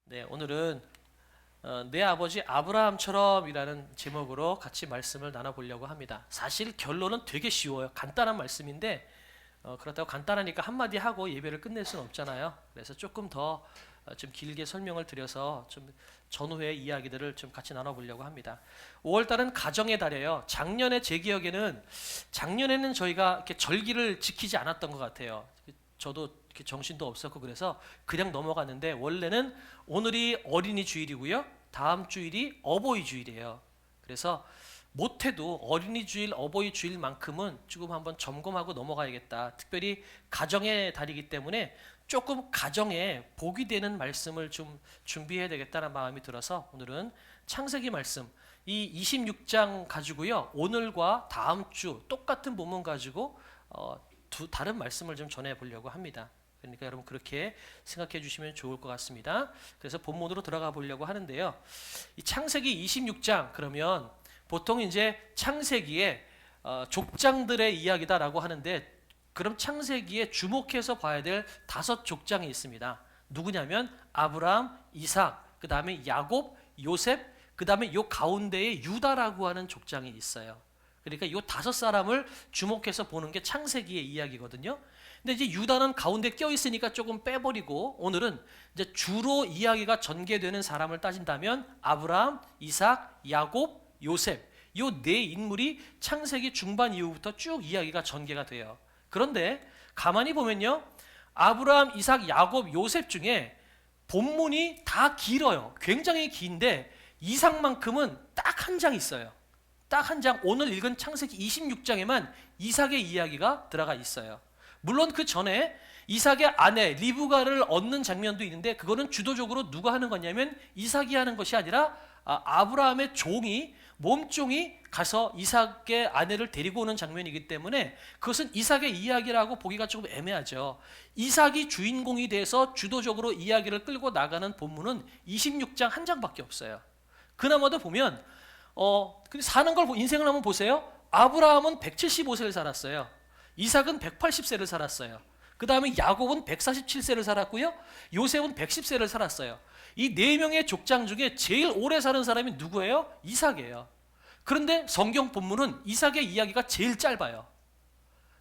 네, 오늘은 내 아버지 아브라함처럼이라는 제목으로 같이 말씀을 나눠보려고 합니다. 사실 결론은 되게 쉬워요. 간단한 말씀인데 그렇다고 간단하니까 한마디 하고 예배를 끝낼 수는 없잖아요. 그래서 조금 더 좀 길게 설명을 드려서 좀 전후의 이야기들을 좀 같이 나눠보려고 합니다. 5월달은 가정의 달이에요. 제 기억에는 작년에는 저희가 이렇게 절기를 지키지 않았던 것 같아요. 저도 이렇게 정신도 없었고 그래서 그냥 넘어갔는데 원래는 오늘이 어린이 주일이고요. 다음 주일이 어버이 주일이에요. 그래서 못해도 어린이 주일, 어버이 주일만큼은 조금 한번 점검하고 넘어가야겠다. 특별히 가정의 달이기 때문에 조금 가정에 복이 되는 말씀을 좀 준비해야 되겠다는 마음이 들어서 오늘은 창세기 말씀 이 26장 가지고요. 오늘과 다음 주 똑같은 본문 가지고 다른 말씀을 좀 전해 보려고 합니다. 그러니까 여러분 그렇게 생각해 주시면 좋을 것 같습니다. 그래서 본문으로 들어가 보려고 하는데요. 이 창세기 26장 그러면 보통 이제 창세기의 족장들의 이야기다라고 하는데 그럼 창세기에 주목해서 봐야 될 5족장이 있습니다. 누구냐면 아브라함, 이삭, 그 다음에 야곱, 요셉, 그 다음에 요 가운데에 유다라고 하는 족장이 있어요. 그러니까 요 5사람을 주목해서 보는 게 창세기의 이야기거든요. 근데 이제 유다는 가운데 껴 있으니까 조금 빼버리고 오늘은 이제 주로 이야기가 전개되는 사람을 따진다면 아브라함, 이삭, 야곱, 요셉 요 네 인물이 창세기 중반 이후부터 쭉 이야기가 전개가 돼요. 그런데 가만히 보면요. 아브라함, 이삭, 야곱, 요셉 중에 본문이 다 길어요. 굉장히 긴데 이삭만큼은 딱 한 장 있어요. 딱 한 장, 오늘 읽은 창세기 26장에만 이삭의 이야기가 들어가 있어요. 물론 그 전에 이삭의 아내 리브가를 얻는 장면도 있는데 그거는 주도적으로 누가 하는 거냐면 이삭이 하는 것이 아니라 아브라함의 종이 몸종이 가서 이삭의 아내를 데리고 오는 장면이기 때문에 그것은 이삭의 이야기라고 보기가 조금 애매하죠. 이삭이 주인공이 돼서 주도적으로 이야기를 끌고 나가는 본문은 26장 한 장밖에 없어요. 그나마도 보면 사는 걸 인생을 한번 보세요. 아브라함은 175세를 살았어요. 이삭은 180세를 살았어요. 그 다음에 야곱은 147세를 살았고요. 요셉은 110세를 살았어요. 이 4명의 족장 중에 제일 오래 사는 사람이 누구예요? 이삭이에요. 그런데 성경 본문은 이삭의 이야기가 제일 짧아요.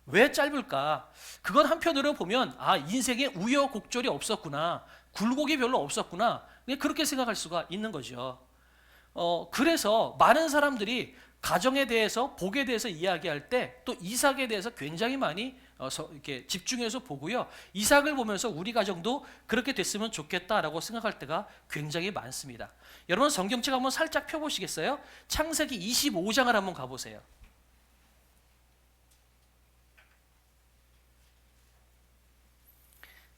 왜 짧을까? 그건 한편으로 보면 인생에 우여곡절이 없었구나. 굴곡이 별로 없었구나. 그렇게 생각할 수가 있는 거죠. 그래서 많은 사람들이 가정에 대해서 복에 대해서 이야기할 때 또 이삭에 대해서 굉장히 많이 이렇게 집중해서 보고요. 이삭을 보면서 우리 가정도 그렇게 됐으면 좋겠다라고 생각할 때가 굉장히 많습니다. 여러분 성경책 한번 살짝 펴보시겠어요? 창세기 25장을 한번 가보세요.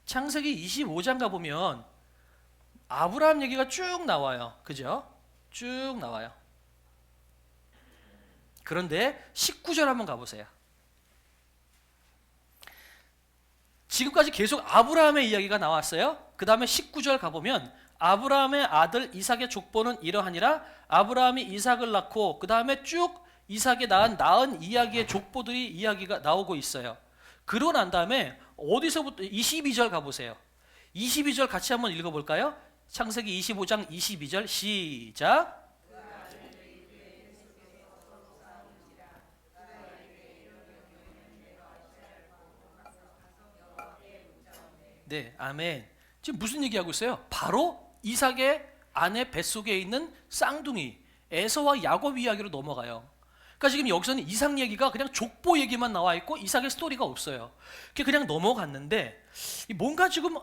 창세기 25장 가보면 아브라함 얘기가 쭉 나와요. 그죠? 쭉 나와요. 그런데 19절 한번 가보세요. 지금까지 계속 아브라함의 이야기가 나왔어요. 그 다음에 19절 가보면 아브라함의 아들 이삭의 족보는 이러하니라. 아브라함이 이삭을 낳고 그 다음에 쭉 이삭이 낳은 이야기의 족보들이 이야기가 나오고 있어요. 그러고 난 다음에 어디서부터 22절 가보세요. 22절 같이 한번 읽어볼까요? 창세기 25장 22절 시작. 네, 아멘. 지금 무슨 얘기하고 있어요? 바로 이삭의 아내 뱃속에 있는 쌍둥이 에서와 야곱 이야기로 넘어가요. 그러니까 지금 여기서는 이삭 얘기가 그냥 족보 얘기만 나와 있고 이삭의 스토리가 없어요. 그냥 넘어갔는데 뭔가 지금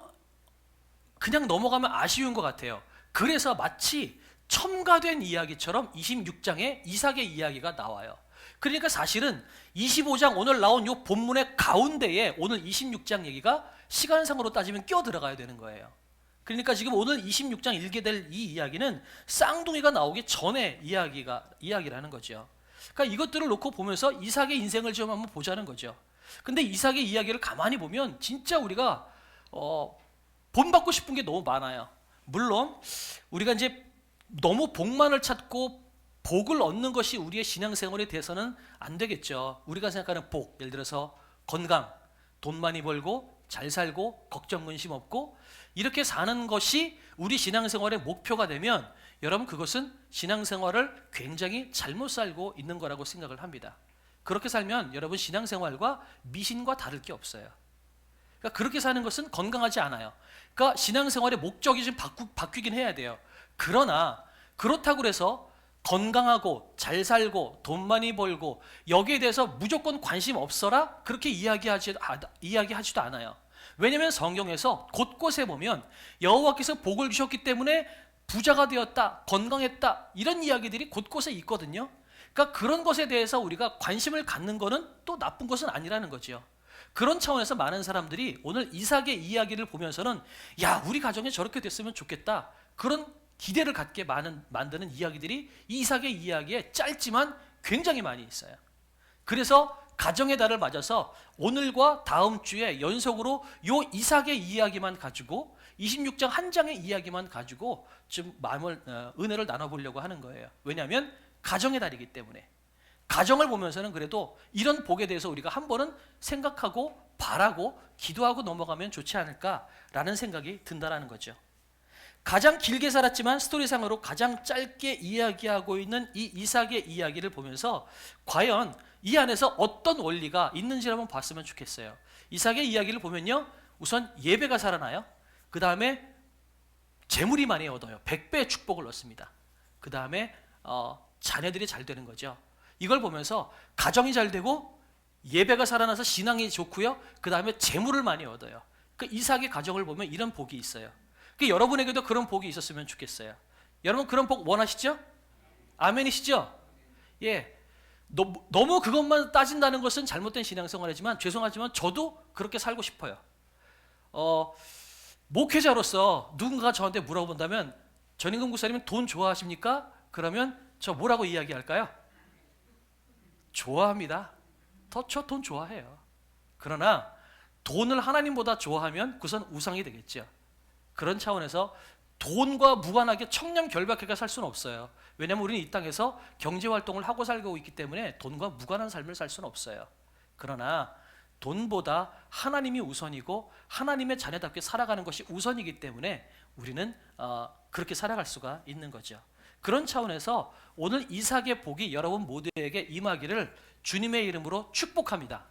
그냥 넘어가면 아쉬운 것 같아요. 그래서 마치 첨가된 이야기처럼 26장에 이삭의 이야기가 나와요. 그러니까 사실은 25장 오늘 나온 이 본문의 가운데에 오늘 26장 얘기가 시간상으로 따지면 끼어 들어가야 되는 거예요. 그러니까 지금 오늘 26장 읽게 될 이 이야기는 쌍둥이가 나오기 전에 이야기라는 거죠. 그러니까 이것들을 놓고 보면서 이삭의 인생을 좀 한번 보자는 거죠. 근데 이삭의 이야기를 가만히 보면 진짜 우리가 본받고 싶은 게 너무 많아요. 물론 우리가 이제 너무 복만을 찾고 복을 얻는 것이 우리의 신앙생활에 대해서는 안 되겠죠. 우리가 생각하는 복, 예를 들어서 건강, 돈 많이 벌고 잘 살고 걱정 근심 없고 이렇게 사는 것이 우리 신앙생활의 목표가 되면 여러분 그것은 신앙생활을 굉장히 잘못 살고 있는 거라고 생각을 합니다. 그렇게 살면 여러분 신앙생활과 미신과 다를 게 없어요. 그러니까 그렇게 사는 것은 건강하지 않아요. 그러니까 신앙생활의 목적이 좀 바뀌긴 해야 돼요. 그러나 그렇다고 해서 건강하고 잘 살고 돈 많이 벌고 여기에 대해서 무조건 관심 없어라 그렇게 이야기하지도 않아요. 왜냐하면 성경에서 곳곳에 보면 여호와께서 복을 주셨기 때문에 부자가 되었다, 건강했다 이런 이야기들이 곳곳에 있거든요. 그러니까 그런 것에 대해서 우리가 관심을 갖는 것은 또 나쁜 것은 아니라는 거죠. 그런 차원에서 많은 사람들이 오늘 이삭의 이야기를 보면서는 야 우리 가정에 저렇게 됐으면 좋겠다 그런 기대를 갖게 만드는 이야기들이 이삭의 이야기에 짧지만 굉장히 많이 있어요. 그래서 가정의 달을 맞아서 오늘과 다음 주에 연속으로 요 이삭의 이야기만 가지고 26장 한 장의 이야기만 가지고 좀 은혜를 나눠보려고 하는 거예요. 왜냐하면 가정의 달이기 때문에 가정을 보면서는 그래도 이런 복에 대해서 우리가 한 번은 생각하고 바라고 기도하고 넘어가면 좋지 않을까라는 생각이 든다라는 거죠. 가장 길게 살았지만 스토리상으로 가장 짧게 이야기하고 있는 이 이삭의 이야기를 보면서 과연 이 안에서 어떤 원리가 있는지를 한번 봤으면 좋겠어요. 이삭의 이야기를 보면요, 우선 예배가 살아나요. 그 다음에 재물이 많이 얻어요. 100배의 축복을 얻습니다. 그 다음에 자녀들이 잘 되는 거죠. 이걸 보면서 가정이 잘 되고 예배가 살아나서 신앙이 좋고요. 그 다음에 재물을 많이 얻어요. 그 이삭의 가정을 보면 이런 복이 있어요. 그 여러분에게도 그런 복이 있었으면 좋겠어요. 여러분 그런 복 원하시죠? 아멘이시죠? 예. 너무 그것만 따진다는 것은 잘못된 신앙생활이지만 죄송하지만 저도 그렇게 살고 싶어요. 목회자로서 누군가가 저한테 물어본다면 전인금 목사님은 돈 좋아하십니까? 그러면 저 뭐라고 이야기할까요? 좋아합니다. 저 돈 좋아해요. 그러나 돈을 하나님보다 좋아하면 그것은 우상이 되겠죠. 그런 차원에서 돈과 무관하게 청렴결박해가 살 수는 없어요. 왜냐하면 우리는 이 땅에서 경제활동을 하고 살고 있기 때문에 돈과 무관한 삶을 살 수는 없어요. 그러나 돈보다 하나님이 우선이고 하나님의 자녀답게 살아가는 것이 우선이기 때문에 우리는 그렇게 살아갈 수가 있는 거죠. 그런 차원에서 오늘 이삭의 복이 여러분 모두에게 임하기를 주님의 이름으로 축복합니다.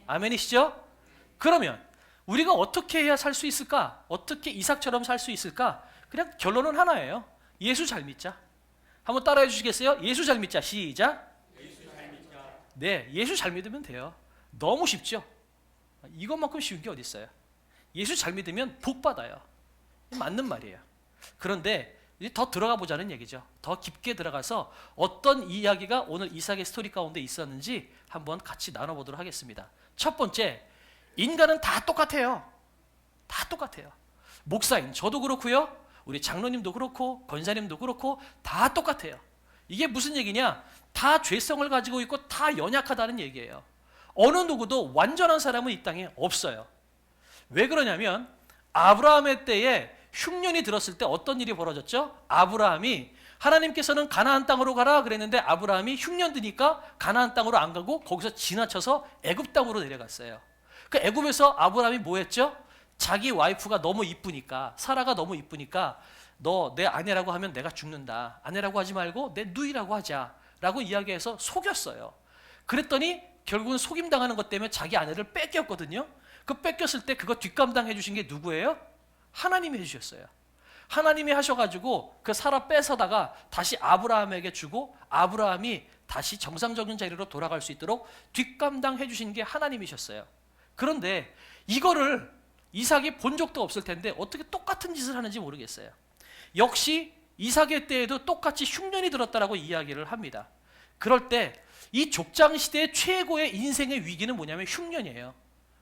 아멘이시죠? 그러면 우리가 어떻게 해야 살 수 있을까? 어떻게 이삭처럼 살 수 있을까? 그냥 결론은 하나예요. 예수 잘 믿자. 한번 따라해 주시겠어요? 예수 잘 믿자. 시작. 예수 잘 믿자. 네, 예수 잘 믿으면 돼요. 너무 쉽죠? 이것만큼 쉬운 게 어디 있어요? 예수 잘 믿으면 복 받아요. 맞는 말이에요. 그런데 이제 더 들어가 보자는 얘기죠. 더 깊게 들어가서 어떤 이야기가 오늘 이삭의 스토리 가운데 있었는지 한번 같이 나눠보도록 하겠습니다. 첫 번째, 인간은 다 똑같아요. 다 똑같아요. 목사님, 저도 그렇고요. 우리 장로님도 그렇고 권사님도 그렇고 다 똑같아요. 이게 무슨 얘기냐? 다 죄성을 가지고 있고 다 연약하다는 얘기예요. 어느 누구도 완전한 사람은 이 땅에 없어요. 왜 그러냐면 아브라함의 때에 흉년이 들었을 때 어떤 일이 벌어졌죠? 아브라함이 하나님께서는 가나안 땅으로 가라 그랬는데 아브라함이 흉년 드니까 가나안 땅으로 안 가고 거기서 지나쳐서 애굽 땅으로 내려갔어요. 그 애굽에서 아브라함이 뭐 했죠? 자기 와이프가 너무 이쁘니까, 사라가 너무 이쁘니까 너 내 아내라고 하면 내가 죽는다. 아내라고 하지 말고 내 누이라고 하자라고 이야기해서 속였어요. 그랬더니 결국은 속임당하는 것 때문에 자기 아내를 뺏겼거든요. 그 뺏겼을 때 그거 뒷감당해 주신 게 누구예요? 하나님이 해주셨어요. 하나님이 하셔가지고 그 사라 뺏어다가 다시 아브라함에게 주고 아브라함이 다시 정상적인 자리로 돌아갈 수 있도록 뒷감당해 주신 게 하나님이셨어요. 그런데 이거를 이삭이 본 적도 없을 텐데 어떻게 똑같은 짓을 하는지 모르겠어요. 역시 이삭의 때에도 똑같이 흉년이 들었다라고 이야기를 합니다. 그럴 때 이 족장 시대의 최고의 인생의 위기는 뭐냐면 흉년이에요.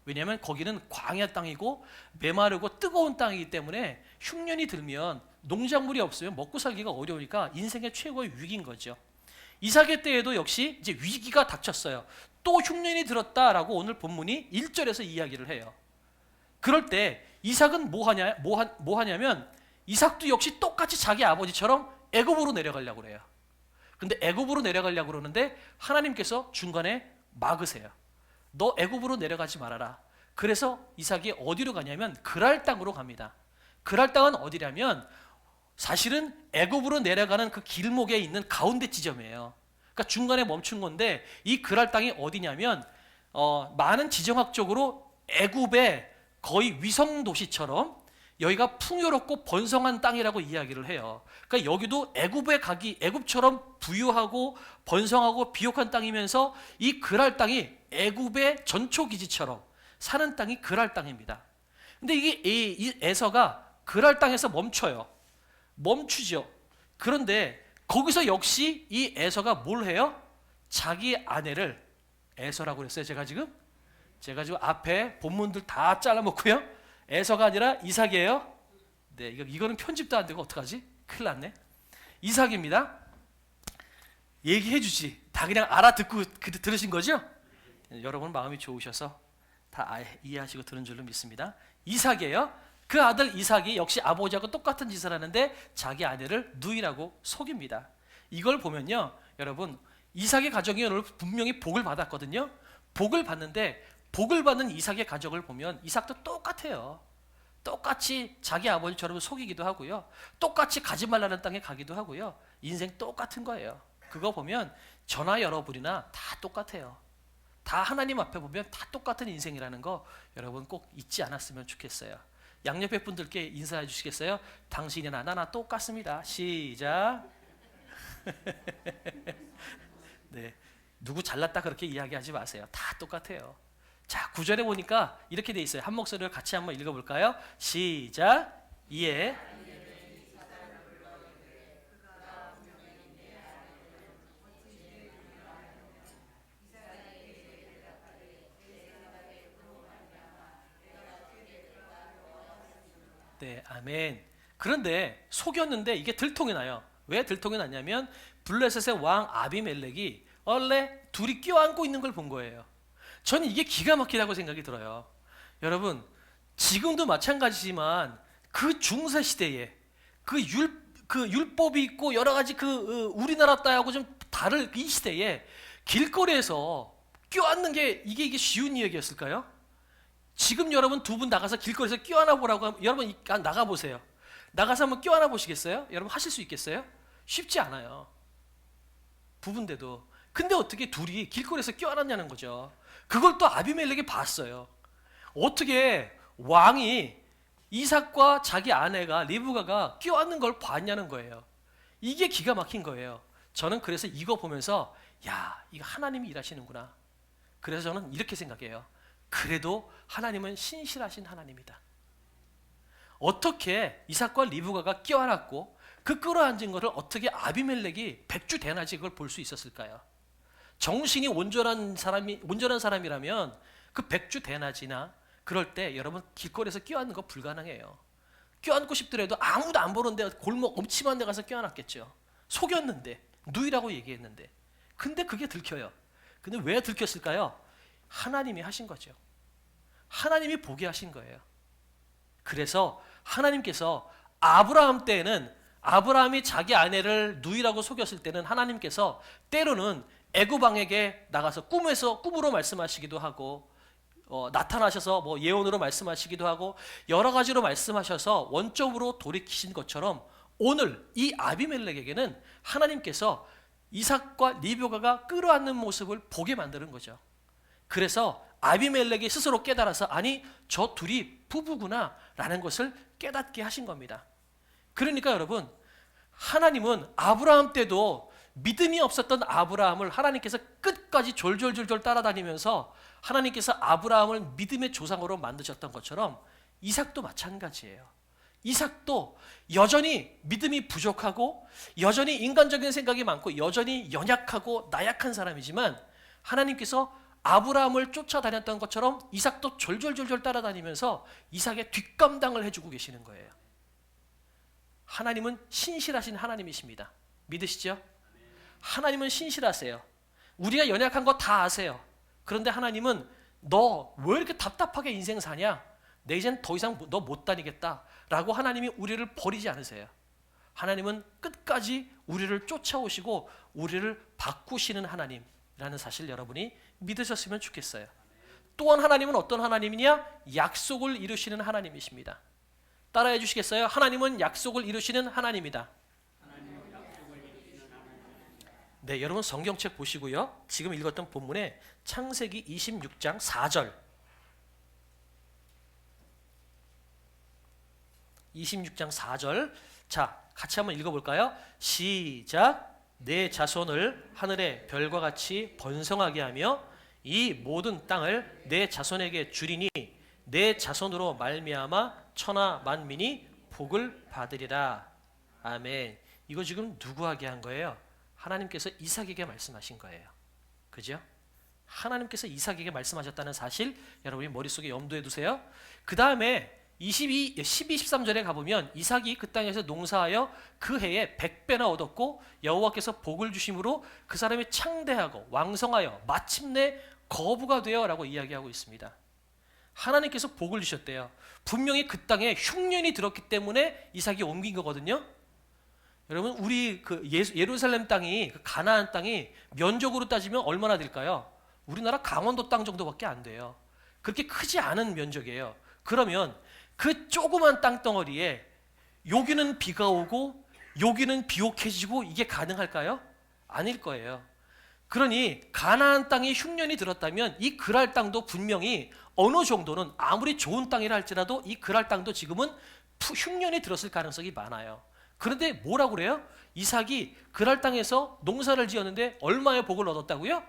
왜냐하면 거기는 광야 땅이고 메마르고 뜨거운 땅이기 때문에 흉년이 들면 농작물이 없으면 먹고 살기가 어려우니까 인생의 최고의 위기인 거죠. 이삭의 때에도 역시 이제 위기가 닥쳤어요. 또 흉년이 들었다라고 오늘 본문이 1절에서 이야기를 해요. 그럴 때 이삭은 뭐 하냐면 이삭도 역시 똑같이 자기 아버지처럼 애굽으로 내려가려고 그래요. 근데 애굽으로 내려가려고 그러는데 하나님께서 중간에 막으세요. 너 애굽으로 내려가지 말아라. 그래서 이삭이 어디로 가냐면 그랄 땅으로 갑니다. 그랄 땅은 어디냐면 사실은 애굽으로 내려가는 그 길목에 있는 가운데 지점이에요. 그러니까 중간에 멈춘 건데 이 그랄 땅이 어디냐면 많은 지정학적으로 애굽의 거의 위성 도시처럼 여기가 풍요롭고 번성한 땅이라고 이야기를 해요. 그러니까 여기도 애굽처럼 부유하고 번성하고 비옥한 땅이면서 이 그랄 땅이 애굽의 전초 기지처럼 사는 땅이 그랄 땅입니다. 근데 이게 이 에서가 그랄 땅에서 멈추죠. 그런데 거기서 역시 이 에서가 뭘 해요? 자기 아내를 에서라고 그랬어요. 제가 지금 앞에 본문들 다 잘라먹고요. 에서가 아니라 이삭이에요. 네, 이거는 편집도 안 되고 어떡하지? 큰일 났네. 이삭입니다. 얘기해 주지. 다 그냥 알아듣고 들으신 거죠? 여러분 마음이 좋으셔서 다 이해하시고 들은 줄로 믿습니다. 이삭이에요. 그 아들 이삭이 역시 아버지하고 똑같은 짓을 하는데 자기 아내를 누이라고 속입니다. 이걸 보면요, 여러분 이삭의 가정이 오늘 분명히 복을 받았거든요. 복을 받는데 복을 받는 이삭의 가정을 보면 이삭도 똑같아요. 똑같이 자기 아버지처럼 속이기도 하고요. 똑같이 가지 말라는 땅에 가기도 하고요. 인생 똑같은 거예요. 그거 보면 저나 여러분이나 다 똑같아요. 다 하나님 앞에 보면 다 똑같은 인생이라는 거 여러분 꼭 잊지 않았으면 좋겠어요. 양옆에 분들께 인사해 주시겠어요? 당신이나 나나 똑같습니다. 시작. 네, 누구 잘났다 그렇게 이야기하지 마세요. 다 똑같아요. 자, 9절에 보니까 이렇게 돼 있어요. 한 목소리로 같이 한번 읽어볼까요? 시작. 이에 네, 아멘. 그런데 속였는데 이게 들통이 나요. 왜 들통이 났냐면 블레셋의 왕 아비멜렉이 원래 둘이 껴안고 있는 걸 본 거예요. 저는 이게 기가 막히다고 생각이 들어요. 여러분, 지금도 마찬가지지만 그 중세 시대에 그 율법이 있고 여러 가지 우리나라 때하고 좀 다를 이 시대에 길거리에서 껴안는 게 이게 쉬운 이야기였을까요? 지금 여러분 두 분 나가서 길거리에서 껴안아 보라고 하면 여러분 나가 보세요. 나가서 한번 껴안아 보시겠어요? 여러분 하실 수 있겠어요? 쉽지 않아요. 부부인데도. 근데 어떻게 둘이 길거리에서 껴안았냐는 거죠. 그걸 또 아비멜렉이 봤어요. 어떻게 왕이 이삭과 자기 아내가 리브가가 껴안는 걸 봤냐는 거예요. 이게 기가 막힌 거예요. 저는 그래서 이거 보면서 야, 이거 하나님이 일하시는구나. 그래서 저는 이렇게 생각해요. 그래도 하나님은 신실하신 하나님이다. 어떻게 이삭과 리브가가 껴안았고 그 끌어안은 것을 어떻게 아비멜렉이 백주대낮에 그걸 볼 수 있었을까요? 정신이 온전한 사람이라면 그 백주대낮이나 그럴 때 여러분 길거리에서 껴안는 거 불가능해요. 껴안고 싶더라도 아무도 안 보는데 골목 엄침한 데 가서 껴안았겠죠. 속였는데 누이라고 얘기했는데 근데 그게 들켜요. 근데 왜 들켰을까요? 하나님이 하신 거죠. 하나님이 보게 하신 거예요. 그래서 하나님께서 아브라함 때에는 아브라함이 자기 아내를 누이라고 속였을 때는 하나님께서 때로는 애굽 왕에게 나가서 꿈으로 말씀하시기도 하고 나타나셔서 뭐 예언으로 말씀하시기도 하고 여러 가지로 말씀하셔서 원점으로 돌이키신 것처럼 오늘 이 아비멜렉에게는 하나님께서 이삭과 리브가가 끌어안는 모습을 보게 만드는 거죠. 그래서 아비멜렉이 스스로 깨달아서 아니 저 둘이 부부구나 라는 것을 깨닫게 하신 겁니다. 그러니까 여러분 하나님은 아브라함 때도 믿음이 없었던 아브라함을 하나님께서 끝까지 졸졸졸졸 따라다니면서 하나님께서 아브라함을 믿음의 조상으로 만드셨던 것처럼 이삭도 마찬가지예요. 이삭도 여전히 믿음이 부족하고 여전히 인간적인 생각이 많고 여전히 연약하고 나약한 사람이지만 하나님께서 아브라함을 쫓아다녔던 것처럼 이삭도 졸졸졸졸 따라다니면서 이삭의 뒷감당을 해주고 계시는 거예요. 하나님은 신실하신 하나님이십니다. 믿으시죠? 하나님은 신실하세요. 우리가 연약한 거 다 아세요. 그런데 하나님은 너 왜 이렇게 답답하게 인생 사냐? 내 이젠 더 이상 너 못 다니겠다 라고 하나님이 우리를 버리지 않으세요. 하나님은 끝까지 우리를 쫓아오시고 우리를 바꾸시는 하나님이라는 사실 여러분이 믿으셨으면 좋겠어요. 또한 하나님은 어떤 하나님이냐? 약속을 이루시는 하나님이십니다. 따라해 주시겠어요? 하나님은 약속을 이루시는 하나님이다. 네, 여러분 성경책 보시고요. 지금 읽었던 본문에 창세기 26장 4절 26장 4절 자, 같이 한번 읽어볼까요? 시작. 내 자손을 하늘의 별과 같이 번성하게 하며 이 모든 땅을 내 자손에게 주리니 내 자손으로 말미암아 천하 만민이 복을 받으리라. 아멘. 이거 지금 누구에게 한 거예요? 하나님께서 이삭에게 말씀하신 거예요. 그죠? 하나님께서 이삭에게 말씀하셨다는 사실 여러분이 머릿속에 염두에 두세요. 그 다음에 12, 13절에 가보면 이삭이 그 땅에서 농사하여 그 해에 100배나 얻었고 여호와께서 복을 주심으로 그 사람이 창대하고 왕성하여 마침내 거부가 되어 라고 이야기하고 있습니다. 하나님께서 복을 주셨대요. 분명히 그 땅에 흉년이 들었기 때문에 이삭이 옮긴 거거든요. 여러분 우리 그 예루살렘 땅이 그 가나안 땅이 면적으로 따지면 얼마나 될까요? 우리나라 강원도 땅 정도밖에 안 돼요. 그렇게 크지 않은 면적이에요. 그러면 그 조그만 땅덩어리에 여기는 비가 오고 여기는 비옥해지고 이게 가능할까요? 아닐 거예요. 그러니 가나안 땅에 흉년이 들었다면 이 그랄 땅도 분명히 어느 정도는 아무리 좋은 땅이라 할지라도 이 그랄 땅도 지금은 흉년이 들었을 가능성이 많아요. 그런데 뭐라고 그래요? 이삭이 그랄 땅에서 농사를 지었는데 얼마의 복을 얻었다고요?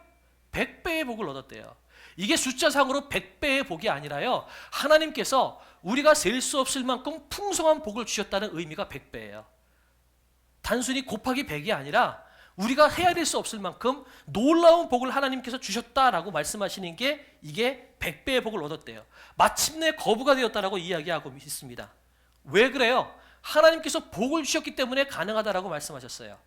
100배의 복을 얻었대요. 이게 숫자상으로 100배의 복이 아니라요. 하나님께서 우리가 셀 수 없을 만큼 풍성한 복을 주셨다는 의미가 100배예요. 단순히 곱하기 100이 아니라 우리가 헤아릴 수 없을 만큼 놀라운 복을 하나님께서 주셨다라고 말씀하시는 게 이게 100배의 복을 얻었대요. 마침내 거부가 되었다라고 이야기하고 있습니다. 왜 그래요? 하나님께서 복을 주셨기 때문에 가능하다라고 말씀하셨어요.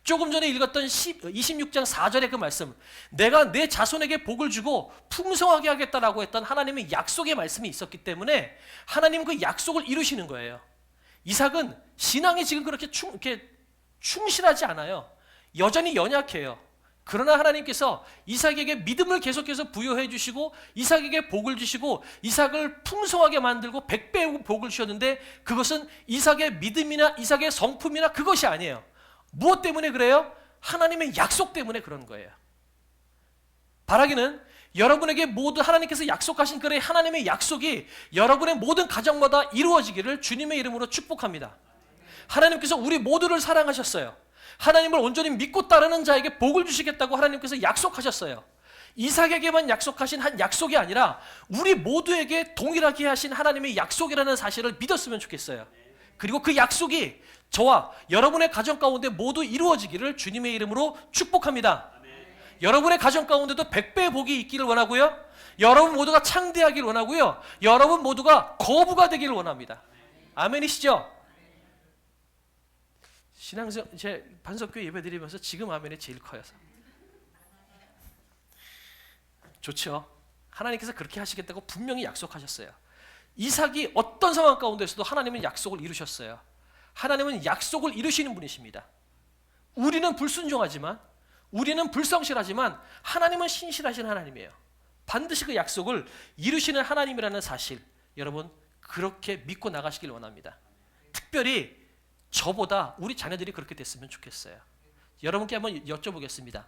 조금 전에 읽었던 26장 4절의 그 말씀, 내가 내 자손에게 복을 주고 풍성하게 하겠다라고 했던 하나님의 약속의 말씀이 있었기 때문에 하나님은 그 약속을 이루시는 거예요. 이삭은 신앙이 지금 그렇게 충실하지 않아요. 여전히 연약해요. 그러나 하나님께서 이삭에게 믿음을 계속해서 부여해 주시고 이삭에게 복을 주시고 이삭을 풍성하게 만들고 100배의 복을 주셨는데 그것은 이삭의 믿음이나 이삭의 성품이나 그것이 아니에요. 무엇 때문에 그래요? 하나님의 약속 때문에 그런 거예요. 바라기는 여러분에게 모두 하나님께서 약속하신 그 하나님의 약속이 여러분의 모든 가정마다 이루어지기를 주님의 이름으로 축복합니다. 하나님께서 우리 모두를 사랑하셨어요. 하나님을 온전히 믿고 따르는 자에게 복을 주시겠다고 하나님께서 약속하셨어요. 이삭에게만 약속하신 한 약속이 아니라 우리 모두에게 동일하게 하신 하나님의 약속이라는 사실을 믿었으면 좋겠어요. 그리고 그 약속이 저와 여러분의 가정 가운데 모두 이루어지기를 주님의 이름으로 축복합니다. 여러분의 가정 가운데도 100배의 복이 있기를 원하고요. 여러분 모두가 창대하기를 원하고요. 여러분 모두가 거부가 되기를 원합니다. 아멘이시죠? 신앙생 제 반석교회 예배드리면서 지금 아멘이 제일 커요. 좋죠? 하나님께서 그렇게 하시겠다고 분명히 약속하셨어요. 이삭이 어떤 상황 가운데서도 하나님은 약속을 이루셨어요. 하나님은 약속을 이루시는 분이십니다. 우리는 불순종하지만 우리는 불성실하지만 하나님은 신실하신 하나님이에요. 반드시 그 약속을 이루시는 하나님이라는 사실 여러분 그렇게 믿고 나가시길 원합니다. 특별히 저보다 우리 자녀들이 그렇게 됐으면 좋겠어요. 여러분께 한번 여쭤보겠습니다.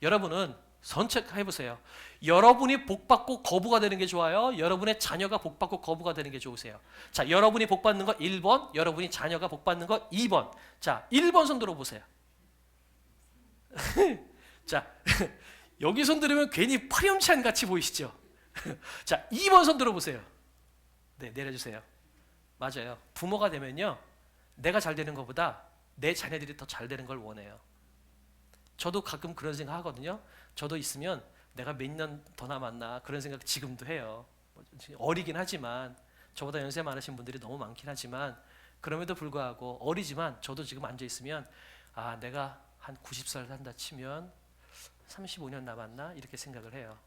여러분은 선택해보세요. 여러분이 복받고 거부가 되는 게 좋아요? 여러분의 자녀가 복받고 거부가 되는 게 좋으세요? 자, 여러분이 복받는 거 1번, 여러분이 자녀가 복받는 거 2번. 자, 1번 손 들어보세요. 자, 여기 손 들으면 괜히 파렴치한 같이 보이시죠? 자, 2번 손 들어보세요. 네, 내려주세요. 맞아요. 부모가 되면요. 내가 잘 되는 것보다 내 자녀들이 더 잘 되는 걸 원해요. 저도 가끔 그런 생각 하거든요. 저도 있으면 내가 몇 년 더 남았나 그런 생각 지금도 해요. 어리긴 하지만 저보다 연세 많으신 분들이 너무 많긴 하지만 그럼에도 불구하고 어리지만 저도 지금 앉아 있으면 아 내가 한 90살 산다 치면 35년 남았나 이렇게 생각을 해요.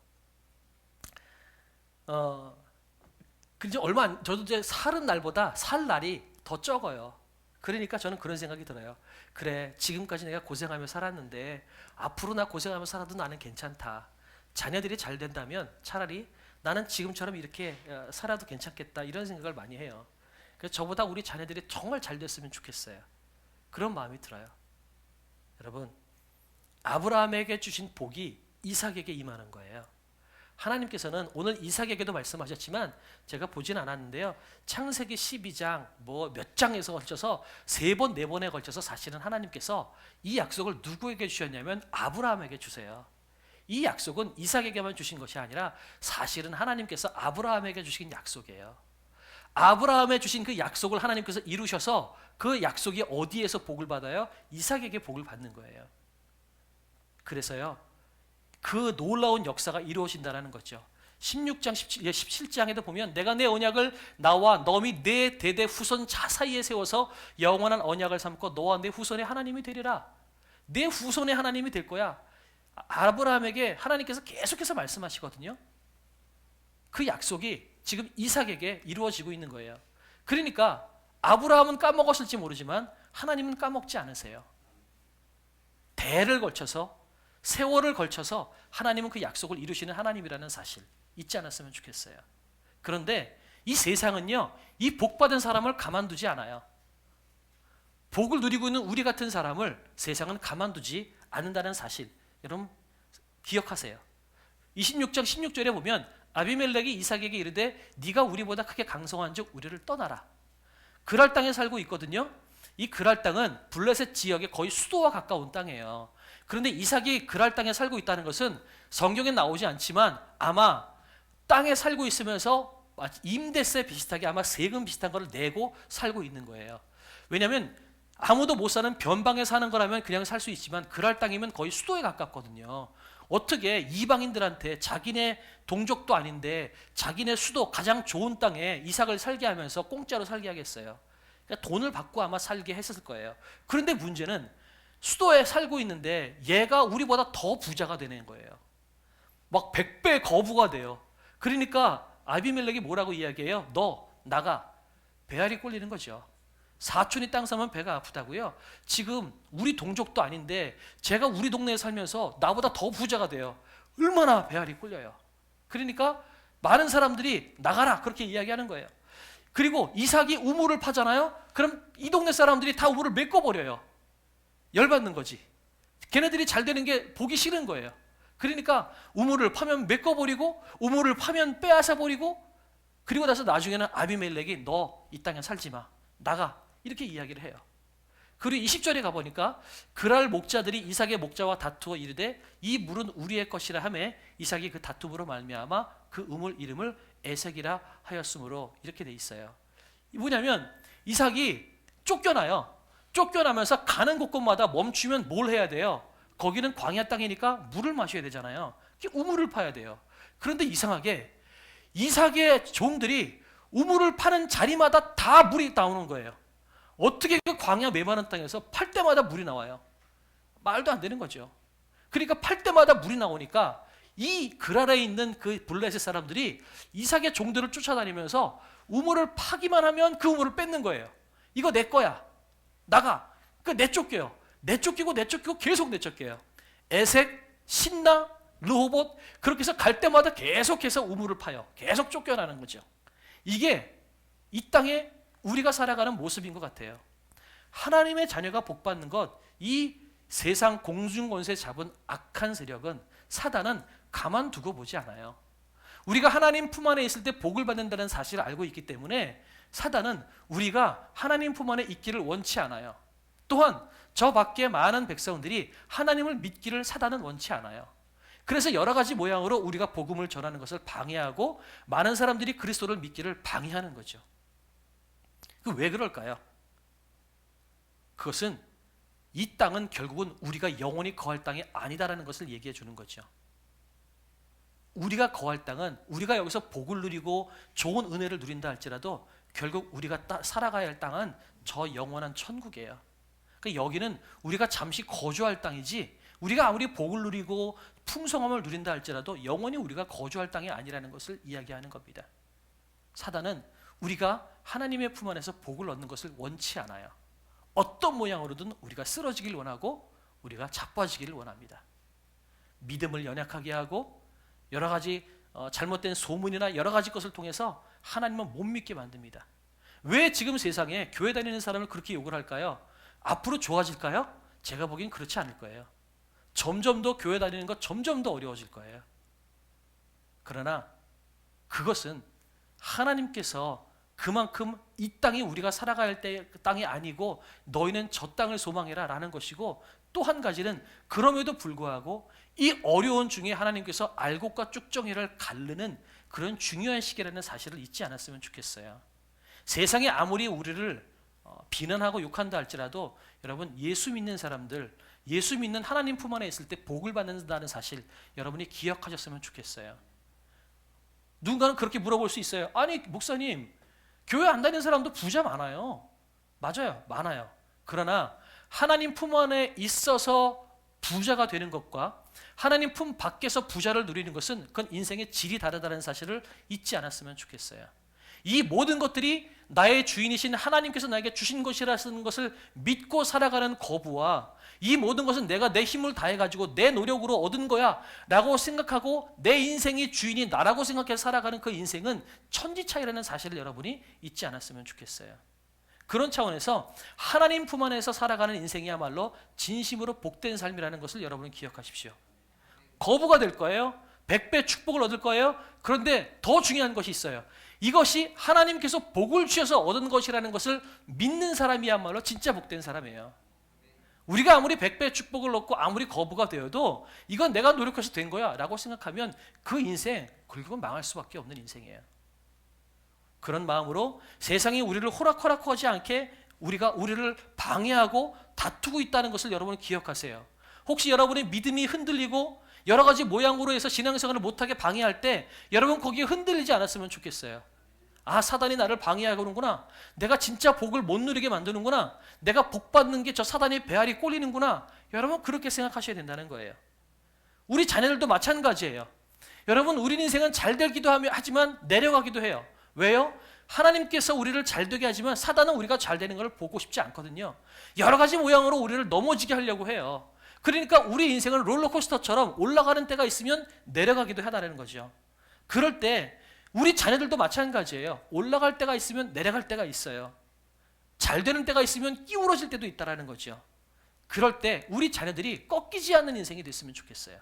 근데 저도 이제 살은 날보다 살 날이 더 적어요. 그러니까 저는 그런 생각이 들어요. 그래 지금까지 내가 고생하며 살았는데 앞으로 나 고생하며 살아도 나는 괜찮다. 자녀들이 잘 된다면 차라리 나는 지금처럼 이렇게 살아도 괜찮겠다 이런 생각을 많이 해요. 그래서 저보다 우리 자녀들이 정말 잘 됐으면 좋겠어요. 그런 마음이 들어요. 여러분, 아브라함에게 주신 복이 이삭에게 임하는 거예요. 하나님께서는 오늘 이삭에게도 말씀하셨지만 제가 보진 않았는데요. 창세기 12장 몇 장에서 걸쳐서 3번, 4번에 걸쳐서 사실은 하나님께서 이 약속을 누구에게 주셨냐면 아브라함에게 주세요. 이 약속은 이삭에게만 주신 것이 아니라 사실은 하나님께서 아브라함에게 주신 약속이에요. 아브라함에 주신 그 약속을 하나님께서 이루셔서 그 약속이 어디에서 복을 받아요? 이삭에게 복을 받는 거예요. 그래서요, 그 놀라운 역사가 이루어진다는 거죠. 16장, 17장에도 보면 내가 내 언약을 나와 너 및 내 대대 후손 자 사이에 세워서 영원한 언약을 삼고 너와 내 후손의 하나님이 되리라. 내 후손의 하나님이 될 거야. 아브라함에게 하나님께서 계속해서 말씀하시거든요. 그 약속이 지금 이삭에게 이루어지고 있는 거예요. 그러니까 아브라함은 까먹었을지 모르지만 하나님은 까먹지 않으세요. 대를 걸쳐서 세월을 걸쳐서 하나님은 그 약속을 이루시는 하나님이라는 사실 잊지 않았으면 좋겠어요. 그런데 이 세상은요, 이 복받은 사람을 가만두지 않아요. 복을 누리고 있는 우리 같은 사람을 세상은 가만두지 않는다는 사실 여러분 기억하세요. 26장 16절에 보면 아비멜렉이 이삭에게 이르되 네가 우리보다 크게 강성한즉 우리를 떠나라. 그랄 땅에 살고 있거든요. 이 그랄 땅은 블레셋 지역의 거의 수도와 가까운 땅이에요. 그런데 이삭이 그랄 땅에 살고 있다는 것은 성경에 나오지 않지만 아마 땅에 살고 있으면서 임대세 비슷하게 아마 세금 비슷한 걸 내고 살고 있는 거예요. 왜냐하면 아무도 못 사는 변방에 사는 거라면 그냥 살 수 있지만 그랄 땅이면 거의 수도에 가깝거든요. 어떻게 이방인들한테 자기네 동족도 아닌데 자기네 수도 가장 좋은 땅에 이삭을 살게 하면서 공짜로 살게 하겠어요. 그러니까 돈을 받고 아마 살게 했을 거예요. 그런데 문제는 수도에 살고 있는데 얘가 우리보다 더 부자가 되는 거예요. 막 100배 거부가 돼요. 그러니까 아비멜렉이 뭐라고 이야기해요? 너 나가. 배알이 꼴리는 거죠. 사촌이 땅 사면 배가 아프다고요? 지금 우리 동족도 아닌데 제가 우리 동네에 살면서 나보다 더 부자가 돼요. 얼마나 배알이 꼴려요. 그러니까 많은 사람들이 나가라 그렇게 이야기하는 거예요. 그리고 이삭이 우물을 파잖아요. 그럼 이 동네 사람들이 다 우물을 메꿔버려요. 열받는 거지. 걔네들이 잘 되는 게 보기 싫은 거예요. 그러니까 우물을 파면 메꿔버리고 우물을 파면 빼앗아버리고 그리고 나서 나중에는 아비멜렉이 너 이 땅에 살지 마. 나가. 이렇게 이야기를 해요. 그리고 20절에 가보니까 그랄 목자들이 이삭의 목자와 다투어 이르되 이 물은 우리의 것이라 하매 이삭이 그 다툼으로 말미암아 그 우물 이름을 에색이라 하였으므로 이렇게 돼 있어요. 뭐냐면 이삭이 쫓겨나요. 쫓겨나면서 가는 곳곳마다 멈추면 뭘 해야 돼요? 거기는 광야 땅이니까 물을 마셔야 되잖아요. 우물을 파야 돼요. 그런데 이상하게 이삭의 종들이 우물을 파는 자리마다 다 물이 나오는 거예요. 어떻게 그 광야 메마른 땅에서 팔 때마다 물이 나와요? 말도 안 되는 거죠. 그러니까 팔 때마다 물이 나오니까 이 그랄에 있는 그 블레셋 사람들이 이삭의 종들을 쫓아다니면서 우물을 파기만 하면 그 우물을 뺏는 거예요. 이거 내 거야. 나가. 그 내쫓겨요. 내쫓기고 계속 내쫓겨요. 에색, 신나, 르호봇 그렇게 해서 갈 때마다 계속해서 우물을 파요. 계속 쫓겨나는 거죠. 이게 이 땅에 우리가 살아가는 모습인 것 같아요. 하나님의 자녀가 복받는 것, 이 세상 공중권세 잡은 악한 세력은 사단은 가만두고 보지 않아요. 우리가 하나님 품 안에 있을 때 복을 받는다는 사실을 알고 있기 때문에 사단은 우리가 하나님 품 안에 있기를 원치 않아요. 또한 저 밖에 많은 백성들이 하나님을 믿기를 사단은 원치 않아요. 그래서 여러 가지 모양으로 우리가 복음을 전하는 것을 방해하고 많은 사람들이 그리스도를 믿기를 방해하는 거죠. 왜 그럴까요? 그것은 이 땅은 결국은 우리가 영원히 거할 땅이 아니다라는 것을 얘기해 주는 거죠. 우리가 거할 땅은 우리가 여기서 복을 누리고 좋은 은혜를 누린다 할지라도 결국 우리가 살아가야 할 땅은 저 영원한 천국이에요. 그러니까 여기는 우리가 잠시 거주할 땅이지 우리가 아무리 복을 누리고 풍성함을 누린다 할지라도 영원히 우리가 거주할 땅이 아니라는 것을 이야기하는 겁니다. 사단은 우리가 하나님의 품 안에서 복을 얻는 것을 원치 않아요. 어떤 모양으로든 우리가 쓰러지길 원하고 우리가 자빠지기를 원합니다. 믿음을 연약하게 하고 여러 가지 잘못된 소문이나 여러 가지 것을 통해서 하나님을 못 믿게 만듭니다. 왜 지금 세상에 교회 다니는 사람을 그렇게 욕을 할까요? 앞으로 좋아질까요? 제가 보기엔 그렇지 않을 거예요. 점점 더 교회 다니는 것 점점 더 어려워질 거예요. 그러나 그것은 하나님께서 그만큼 이 땅이 우리가 살아가야 할 때 땅이 아니고 너희는 저 땅을 소망해라 라는 것이고, 또 한 가지는 그럼에도 불구하고 이 어려운 중에 하나님께서 알곡과 쭉정이를 가르는 그런 중요한 시기라는 사실을 잊지 않았으면 좋겠어요. 세상이 아무리 우리를 비난하고 욕한다 할지라도 여러분, 예수 믿는 사람들, 예수 믿는 하나님 품 안에 있을 때 복을 받는다는 사실 여러분이 기억하셨으면 좋겠어요. 누군가는 그렇게 물어볼 수 있어요. 아니 목사님, 교회 안 다니는 사람도 부자 많아요. 맞아요, 많아요. 그러나 하나님 품 안에 있어서 부자가 되는 것과 하나님 품 밖에서 부자를 누리는 것은 그건 인생의 질이 다르다는 사실을 잊지 않았으면 좋겠어요. 이 모든 것들이 나의 주인이신 하나님께서 나에게 주신 것이라는 것을 믿고 살아가는 거부와 이 모든 것은 내가 내 힘을 다해가지고 내 노력으로 얻은 거야 라고 생각하고 내 인생이 주인이 나라고 생각해서 살아가는 그 인생은 천지 차이라는 사실을 여러분이 잊지 않았으면 좋겠어요. 그런 차원에서 하나님 품 안에서 살아가는 인생이야말로 진심으로 복된 삶이라는 것을 여러분은 기억하십시오. 거부가 될 거예요. 100배 축복을 얻을 거예요. 그런데 더 중요한 것이 있어요. 이것이 하나님께서 복을 주셔서 얻은 것이라는 것을 믿는 사람이야말로 진짜 복된 사람이에요. 우리가 아무리 100배 축복을 얻고 아무리 거부가 되어도 이건 내가 노력해서 된 거야 라고 생각하면 그 인생 결국은 망할 수밖에 없는 인생이에요. 그런 마음으로 세상이 우리를 호락호락하지 않게 우리를 방해하고 다투고 있다는 것을 여러분은 기억하세요. 혹시 여러분의 믿음이 흔들리고 여러 가지 모양으로 해서 신앙생활을 못하게 방해할 때 여러분 거기에 흔들리지 않았으면 좋겠어요. 아, 사단이 나를 방해하는구나. 내가 진짜 복을 못 누리게 만드는구나. 내가 복 받는 게 저 사단의 배알이 꼴리는구나. 여러분 그렇게 생각하셔야 된다는 거예요. 우리 자녀들도 마찬가지예요. 여러분, 우리 인생은 잘 되기도 하지만 내려가기도 해요. 왜요? 하나님께서 우리를 잘 되게 하지만 사단은 우리가 잘 되는 걸 보고 싶지 않거든요. 여러 가지 모양으로 우리를 넘어지게 하려고 해요. 그러니까 우리 인생은 롤러코스터처럼 올라가는 때가 있으면 내려가기도 하다는 거죠. 그럴 때 우리 자녀들도 마찬가지예요. 올라갈 때가 있으면 내려갈 때가 있어요. 잘 되는 때가 있으면 끼우러질 때도 있다는 거죠. 그럴 때 우리 자녀들이 꺾이지 않는 인생이 됐으면 좋겠어요.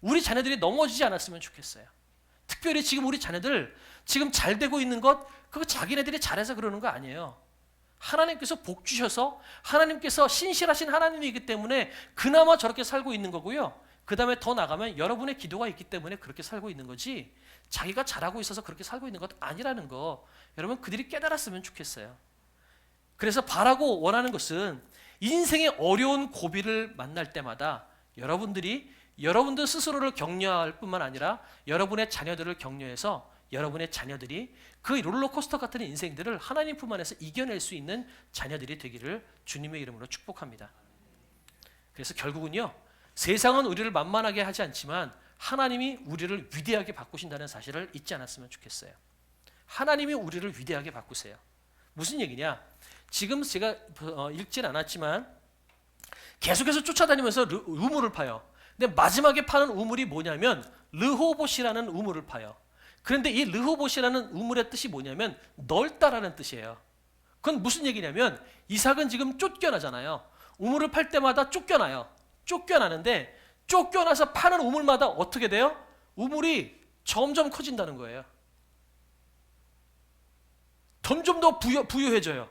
우리 자녀들이 넘어지지 않았으면 좋겠어요. 특별히 지금 우리 자녀들 지금 잘 되고 있는 것, 그거 자기네들이 잘해서 그러는 거 아니에요. 하나님께서 복 주셔서 하나님께서 신실하신 하나님이기 때문에 그나마 저렇게 살고 있는 거고요. 그 다음에 더 나가면 여러분의 기도가 있기 때문에 그렇게 살고 있는 거지, 자기가 잘하고 있어서 그렇게 살고 있는 것 아니라는 거 여러분 그들이 깨달았으면 좋겠어요. 그래서 바라고 원하는 것은 인생의 어려운 고비를 만날 때마다 여러분들 스스로를 격려할 뿐만 아니라 여러분의 자녀들을 격려해서 여러분의 자녀들이 그 롤러코스터 같은 인생들을 하나님 품 안에서 이겨낼 수 있는 자녀들이 되기를 주님의 이름으로 축복합니다. 그래서 결국은요, 세상은 우리를 만만하게 하지 않지만 하나님이 우리를 위대하게 바꾸신다는 사실을 잊지 않았으면 좋겠어요. 하나님이 우리를 위대하게 바꾸세요. 무슨 얘기냐? 지금 제가 읽진 않았지만 계속해서 쫓아다니면서 우물을 파요. 근데 마지막에 파는 우물이 뭐냐면 르호봇이라는 우물을 파요. 그런데 이 르호봇이라는 우물의 뜻이 뭐냐면 넓다라는 뜻이에요. 그건 무슨 얘기냐면 이삭은 지금 쫓겨나잖아요. 우물을 팔 때마다 쫓겨나요. 쫓겨나는데 쫓겨나서 파는 우물마다 어떻게 돼요? 우물이 점점 커진다는 거예요. 점점 더 부유해져요.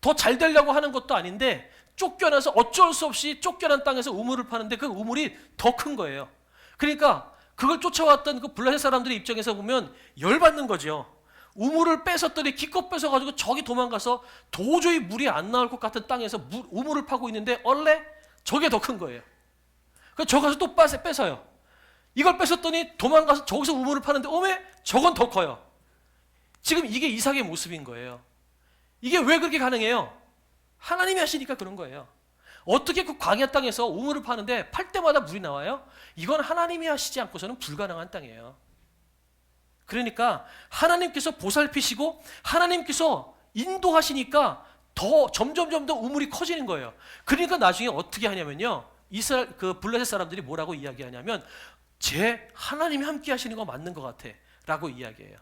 더 잘 되려고 하는 것도 아닌데 쫓겨나서 어쩔 수 없이 쫓겨난 땅에서 우물을 파는데 그 우물이 더 큰 거예요. 그러니까 그걸 쫓아왔던 그 블레셋 사람들의 입장에서 보면 열받는 거죠. 우물을 뺏었더니 기껏 뺏어가지고 저기 도망가서 도저히 물이 안 나올 것 같은 땅에서 우물을 파고 있는데 원래 저게 더 큰 거예요. 그래서 저 가서 또 뺏어요. 이걸 뺏었더니 도망가서 저기서 우물을 파는데 어메 저건 더 커요. 지금 이게 이삭의 모습인 거예요. 이게 왜 그렇게 가능해요? 하나님이 하시니까 그런 거예요. 어떻게 그 광야 땅에서 우물을 파는데 팔 때마다 물이 나와요? 이건 하나님이 하시지 않고서는 불가능한 땅이에요. 그러니까 하나님께서 보살피시고 하나님께서 인도하시니까 더 점점 더 우물이 커지는 거예요. 그러니까 나중에 어떻게 하냐면요, 그 블레셋 사람들이 뭐라고 이야기하냐면 제 하나님이 함께 하시는 거 맞는 것 같아 라고 이야기해요.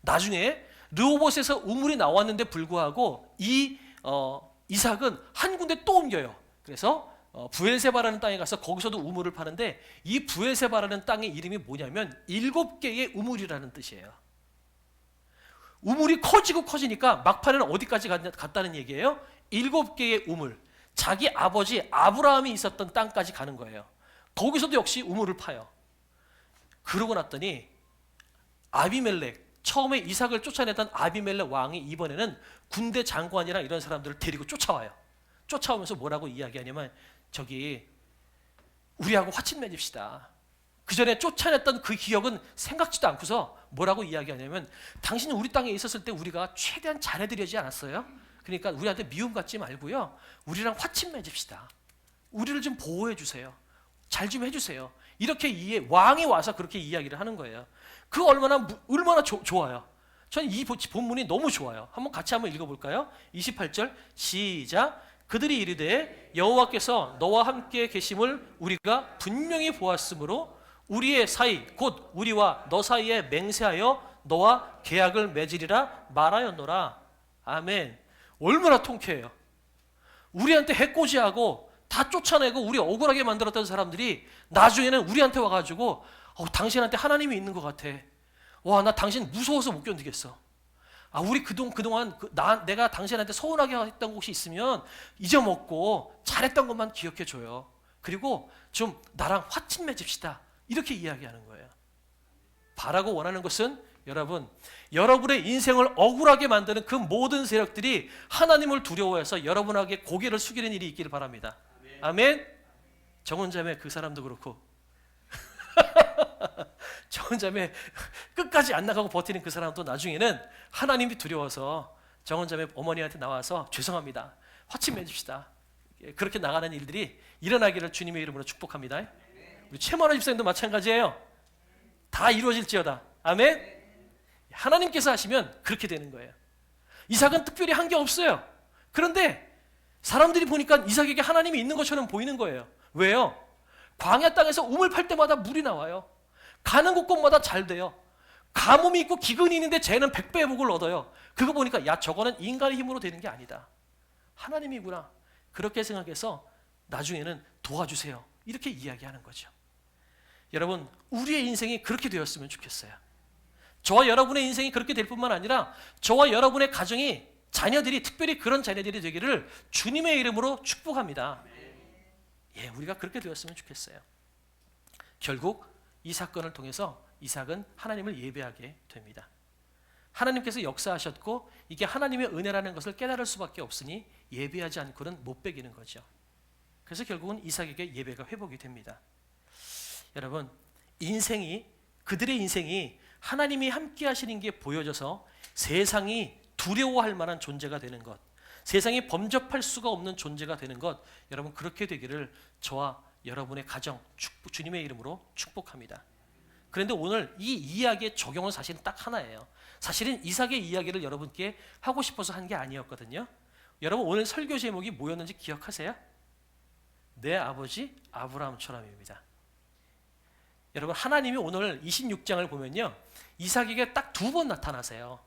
나중에 르호봇에서 우물이 나왔는데 불구하고 이삭은 한 군데 또 옮겨요. 그래서 부엘세바라는 땅에 가서 거기서도 우물을 파는데, 이 부엘세바라는 땅의 이름이 뭐냐면 7개의 우물이라는 뜻이에요. 우물이 커지고 커지니까 막판에는 어디까지 갔다는 얘기예요? 7개의 우물, 자기 아버지 아브라함이 있었던 땅까지 가는 거예요. 거기서도 역시 우물을 파요. 그러고 났더니 아비멜렉, 처음에 이삭을 쫓아내던 아비멜렉 왕이 이번에는 군대 장관이랑 이런 사람들을 데리고 쫓아와요. 쫓아오면서 뭐라고 이야기하냐면, 저기 우리하고 화친 맺읍시다. 그 전에 쫓아냈던 그 기억은 생각지도 않고서 뭐라고 이야기하냐면, 당신이 우리 땅에 있었을 때 우리가 최대한 잘해드리지 않았어요? 그러니까 우리한테 미움 갖지 말고요, 우리랑 화친 맺읍시다. 우리를 좀 보호해 주세요. 잘 좀 해주세요. 이렇게 왕이 와서 그렇게 이야기를 하는 거예요. 그 얼마나 좋아요. 저는 이 본문이 너무 좋아요. 같이 한번 읽어볼까요? 28절 시작. 그들이 이르되 여호와께서 너와 함께 계심을 우리가 분명히 보았으므로 우리의 사이 곧 우리와 너 사이에 맹세하여 너와 계약을 맺으리라 말하였노라. 아멘. 얼마나 통쾌해요. 우리한테 해코지하고 다 쫓아내고 우리 억울하게 만들었던 사람들이 나중에는 우리한테 와가지고 당신한테 하나님이 있는 것 같아. 와, 나 당신 무서워서 못 견디겠어. 우리 그동안 내가 당신한테 서운하게 했던 곳이 있으면 잊어먹고 잘했던 것만 기억해줘요. 그리고 좀 나랑 화친 맺읍시다. 이렇게 이야기하는 거예요. 바라고 원하는 것은 여러분의 인생을 억울하게 만드는 그 모든 세력들이 하나님을 두려워해서 여러분에게 고개를 숙이는 일이 있기를 바랍니다. 아멘. 정은자매 그 사람도 그렇고 정은자매 끝까지 안 나가고 버티는 그 사람도 나중에는 하나님이 두려워서 정은자매 어머니한테 나와서 죄송합니다, 화친 맺읍시다. 그렇게 나가는 일들이 일어나기를 주님의 이름으로 축복합니다. 우리 최만호 집사님도 마찬가지예요. 다 이루어질지어다. 아멘. 하나님께서 하시면 그렇게 되는 거예요. 이삭은 특별히 한 게 없어요. 그런데 사람들이 보니까 이삭에게 하나님이 있는 것처럼 보이는 거예요. 왜요? 광야 땅에서 우물 팔 때마다 물이 나와요. 가는 곳곳마다 잘 돼요. 가뭄이 있고 기근이 있는데 쟤는 100배의 복을 얻어요. 그거 보니까 야, 저거는 인간의 힘으로 되는 게 아니다. 하나님이구나. 그렇게 생각해서 나중에는 도와주세요. 이렇게 이야기하는 거죠. 여러분, 우리의 인생이 그렇게 되었으면 좋겠어요. 저와 여러분의 인생이 그렇게 될 뿐만 아니라 저와 여러분의 가정이, 자녀들이 특별히 그런 자녀들이 되기를 주님의 이름으로 축복합니다. 우리가 그렇게 되었으면 좋겠어요. 결국 이 사건을 통해서 이삭은 하나님을 예배하게 됩니다. 하나님께서 역사하셨고 이게 하나님의 은혜라는 것을 깨달을 수밖에 없으니 예배하지 않고는 못 배기는 거죠. 그래서 결국은 이삭에게 예배가 회복이 됩니다. 여러분, 그들의 인생이 하나님이 함께 하시는 게 보여져서 세상이 두려워할 만한 존재가 되는 것, 세상이 범접할 수가 없는 존재가 되는 것, 여러분 그렇게 되기를 저와 여러분의 가정 주님의 이름으로 축복합니다. 그런데 오늘 이 이야기의 적용은 사실은 딱 하나예요. 사실은 이삭의 이야기를 여러분께 하고 싶어서 한 게 아니었거든요. 여러분 오늘 설교 제목이 뭐였는지 기억하세요? 내 아버지 아브라함처럼입니다. 여러분, 하나님이 오늘 26장을 보면요, 이삭에게 딱 2번 나타나세요.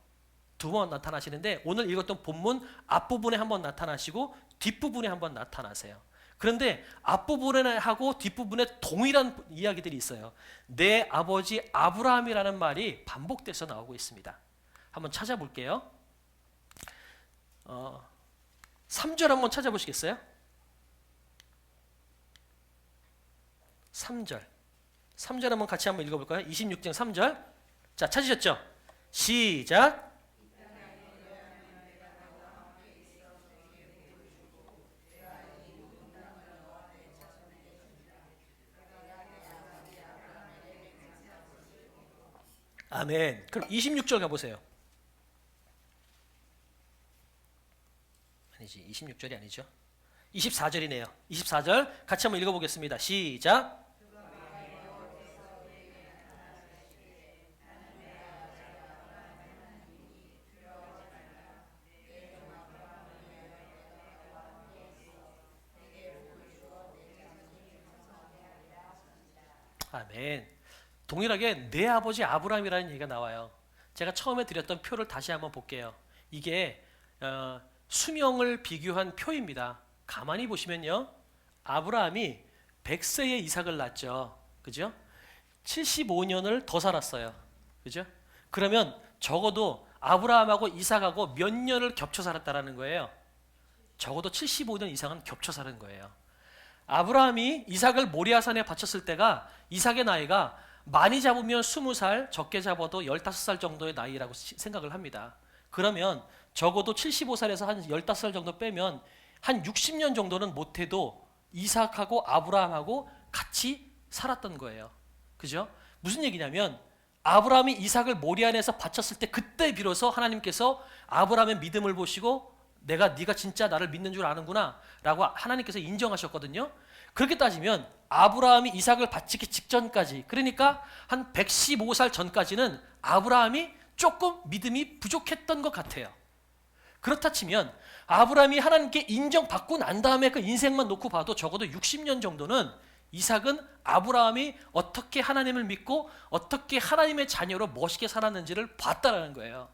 2번 나타나시는데 오늘 읽었던 본문 앞부분에 한번 나타나시고 뒷부분에 한번 나타나세요. 그런데 앞부분에 하고 뒷부분에 동일한 이야기들이 있어요. 내 아버지 아브라함이라는 말이 반복돼서 나오고 있습니다. 한번 찾아볼게요. 3절 한번 찾아보시겠어요? 3절 한번 같이 한번 읽어볼까요? 26장 3절. 자, 찾으셨죠? 시작. 아멘. 그럼 26절 가보세요. 아니지, 26절이 아니죠. 24절이네요. 24절 같이 한번 읽어보겠습니다. 시작. 아멘. 아멘. 동일하게 내 아버지 아브라함이라는 얘기가 나와요. 제가 처음에 드렸던 표를 다시 한번 볼게요. 이게 수명을 비교한 표입니다. 가만히 보시면요, 아브라함이 100세에 이삭을 낳았죠. 그죠? 75년을 더 살았어요. 그죠? 그러면 적어도 아브라함하고 이삭하고 몇 년을 겹쳐 살았다라는 거예요. 적어도 75년 이상은 겹쳐 사는 거예요. 아브라함이 이삭을 모리아산에 바쳤을 때가 이삭의 나이가 많이 잡으면 20살, 적게 잡아도 15살 정도의 나이라고 생각을 합니다. 그러면 적어도 75살에서 한 15살 정도 빼면 한 60년 정도는 못해도 이삭하고 아브라함하고 같이 살았던 거예요. 그죠? 무슨 얘기냐면 아브라함이 이삭을 모리아산에서 바쳤을 때 그때 비로소 하나님께서 아브라함의 믿음을 보시고 네가 진짜 나를 믿는 줄 아는구나 라고 하나님께서 인정하셨거든요. 그렇게 따지면 아브라함이 이삭을 바치기 직전까지, 그러니까 한 115살 전까지는 아브라함이 조금 믿음이 부족했던 것 같아요. 그렇다 치면 아브라함이 하나님께 인정받고 난 다음에 그 인생만 놓고 봐도 적어도 60년 정도는 이삭은 아브라함이 어떻게 하나님을 믿고 어떻게 하나님의 자녀로 멋있게 살았는지를 봤다라는 거예요.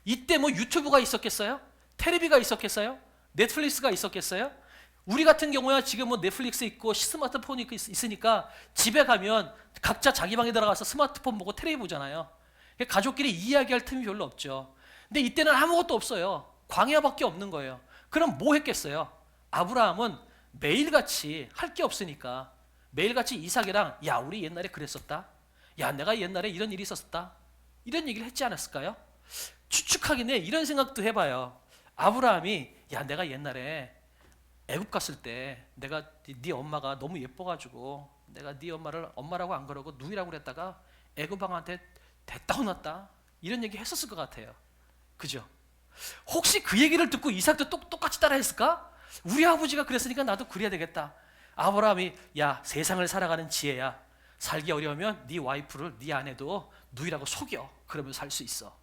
이때 뭐 유튜브가 있었겠어요? 텔레비가 있었겠어요? 넷플릭스가 있었겠어요? 우리 같은 경우야 지금 뭐 넷플릭스 있고 스마트폰이 있으니까 집에 가면 각자 자기 방에 들어가서 스마트폰 보고 텔레비 보잖아요. 가족끼리 이야기할 틈이 별로 없죠. 근데 이때는 아무것도 없어요. 광야밖에 없는 거예요. 그럼 뭐 했겠어요? 아브라함은 매일같이 할 게 없으니까 매일같이 이삭이랑 야 우리 옛날에 그랬었다. 야 내가 옛날에 이런 일이 있었다. 이런 얘기를 했지 않았을까요? 추측하긴 해. 이런 생각도 해봐요. 아브라함이 야 내가 옛날에 애굽 갔을 때 내가 네 엄마가 너무 예뻐가지고 내가 네 엄마를 엄마라고 안 그러고 누이라고 그랬다가 애굽 왕한테 됐다 혼났다 이런 얘기 했었을 것 같아요. 그죠? 혹시 그 얘기를 듣고 이삭도 똑같이 따라 했을까? 우리 아버지가 그랬으니까 나도 그래야 되겠다. 아브라함이 야 세상을 살아가는 지혜야. 살기 어려우면 네 와이프를 네 아내도 누이라고 속여. 그러면 살 수 있어.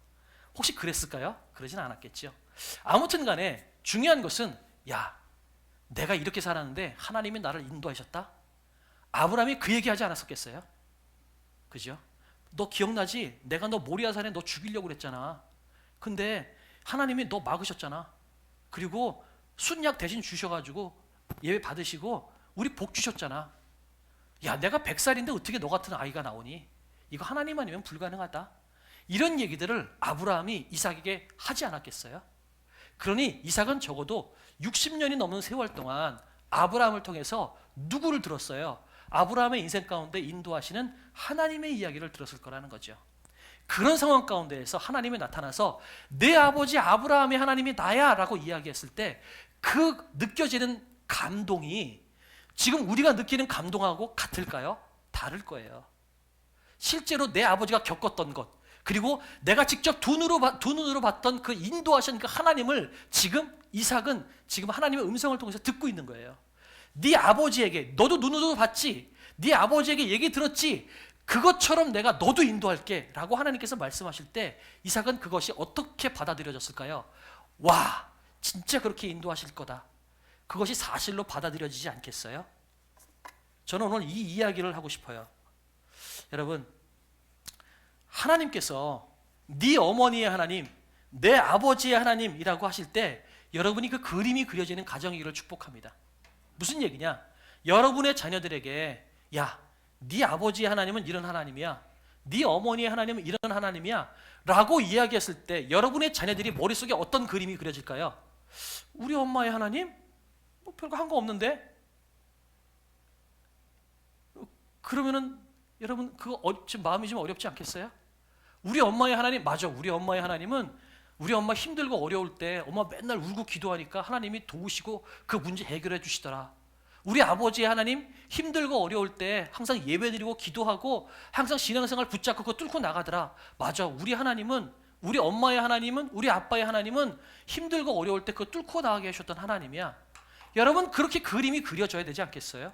혹시 그랬을까요? 그러진 않았겠죠. 아무튼 간에 중요한 것은 야 내가 이렇게 살았는데 하나님이 나를 인도하셨다? 아브라함이 그 얘기하지 않았었겠어요? 그죠? 너 기억나지? 내가 너 모리아산에 너 죽이려고 그랬잖아. 근데 하나님이 너 막으셨잖아. 그리고 순약 대신 주셔가지고 예배 받으시고 우리 복 주셨잖아. 야 내가 100살인데 어떻게 너 같은 아이가 나오니? 이거 하나님 아니면 불가능하다. 이런 얘기들을 아브라함이 이삭에게 하지 않았겠어요? 그러니 이삭은 적어도 60년이 넘는 세월 동안 아브라함을 통해서 누구를 들었어요? 아브라함의 인생 가운데 인도하시는 하나님의 이야기를 들었을 거라는 거죠. 그런 상황 가운데에서 하나님이 나타나서 내 아버지 아브라함의 하나님이 나야 라고 이야기했을 때 그 느껴지는 감동이 지금 우리가 느끼는 감동하고 같을까요? 다를 거예요. 실제로 내 아버지가 겪었던 것, 그리고 내가 직접 두 눈으로 봤던 그 인도하신 그 하나님을 지금 이삭은 지금 하나님의 음성을 통해서 듣고 있는 거예요. 네 아버지에게 너도 눈으로 봤지, 네 아버지에게 얘기 들었지, 그것처럼 내가 너도 인도할게 라고 하나님께서 말씀하실 때 이삭은 그것이 어떻게 받아들여졌을까요? 와 진짜 그렇게 인도하실 거다. 그것이 사실로 받아들여지지 않겠어요? 저는 오늘 이 이야기를 하고 싶어요. 여러분, 하나님께서 네 어머니의 하나님, 내 아버지의 하나님이라고 하실 때 여러분이 그 그림이 그려지는 가정이기를 축복합니다. 무슨 얘기냐? 여러분의 자녀들에게 야, 네 아버지의 하나님은 이런 하나님이야. 네 어머니의 하나님은 이런 하나님이야 라고 이야기했을 때 여러분의 자녀들이 머릿속에 어떤 그림이 그려질까요? 우리 엄마의 하나님? 뭐 별거 한 거 없는데? 그러면은 여러분 그거 좀 마음이 좀 어렵지 않겠어요? 우리 엄마의 하나님, 맞아. 우리 엄마의 하나님은 우리 엄마 힘들고 어려울 때 엄마 맨날 울고 기도하니까 하나님이 도우시고 그 문제 해결해 주시더라. 우리 아버지의 하나님 힘들고 어려울 때 항상 예배드리고 기도하고 항상 신앙생활 붙잡고 그거 뚫고 나가더라. 맞아. 우리 하나님은, 우리 엄마의 하나님은, 우리 아빠의 하나님은 힘들고 어려울 때 그거 뚫고 나가게 하셨던 하나님이야. 여러분 그렇게 그림이 그려져야 되지 않겠어요?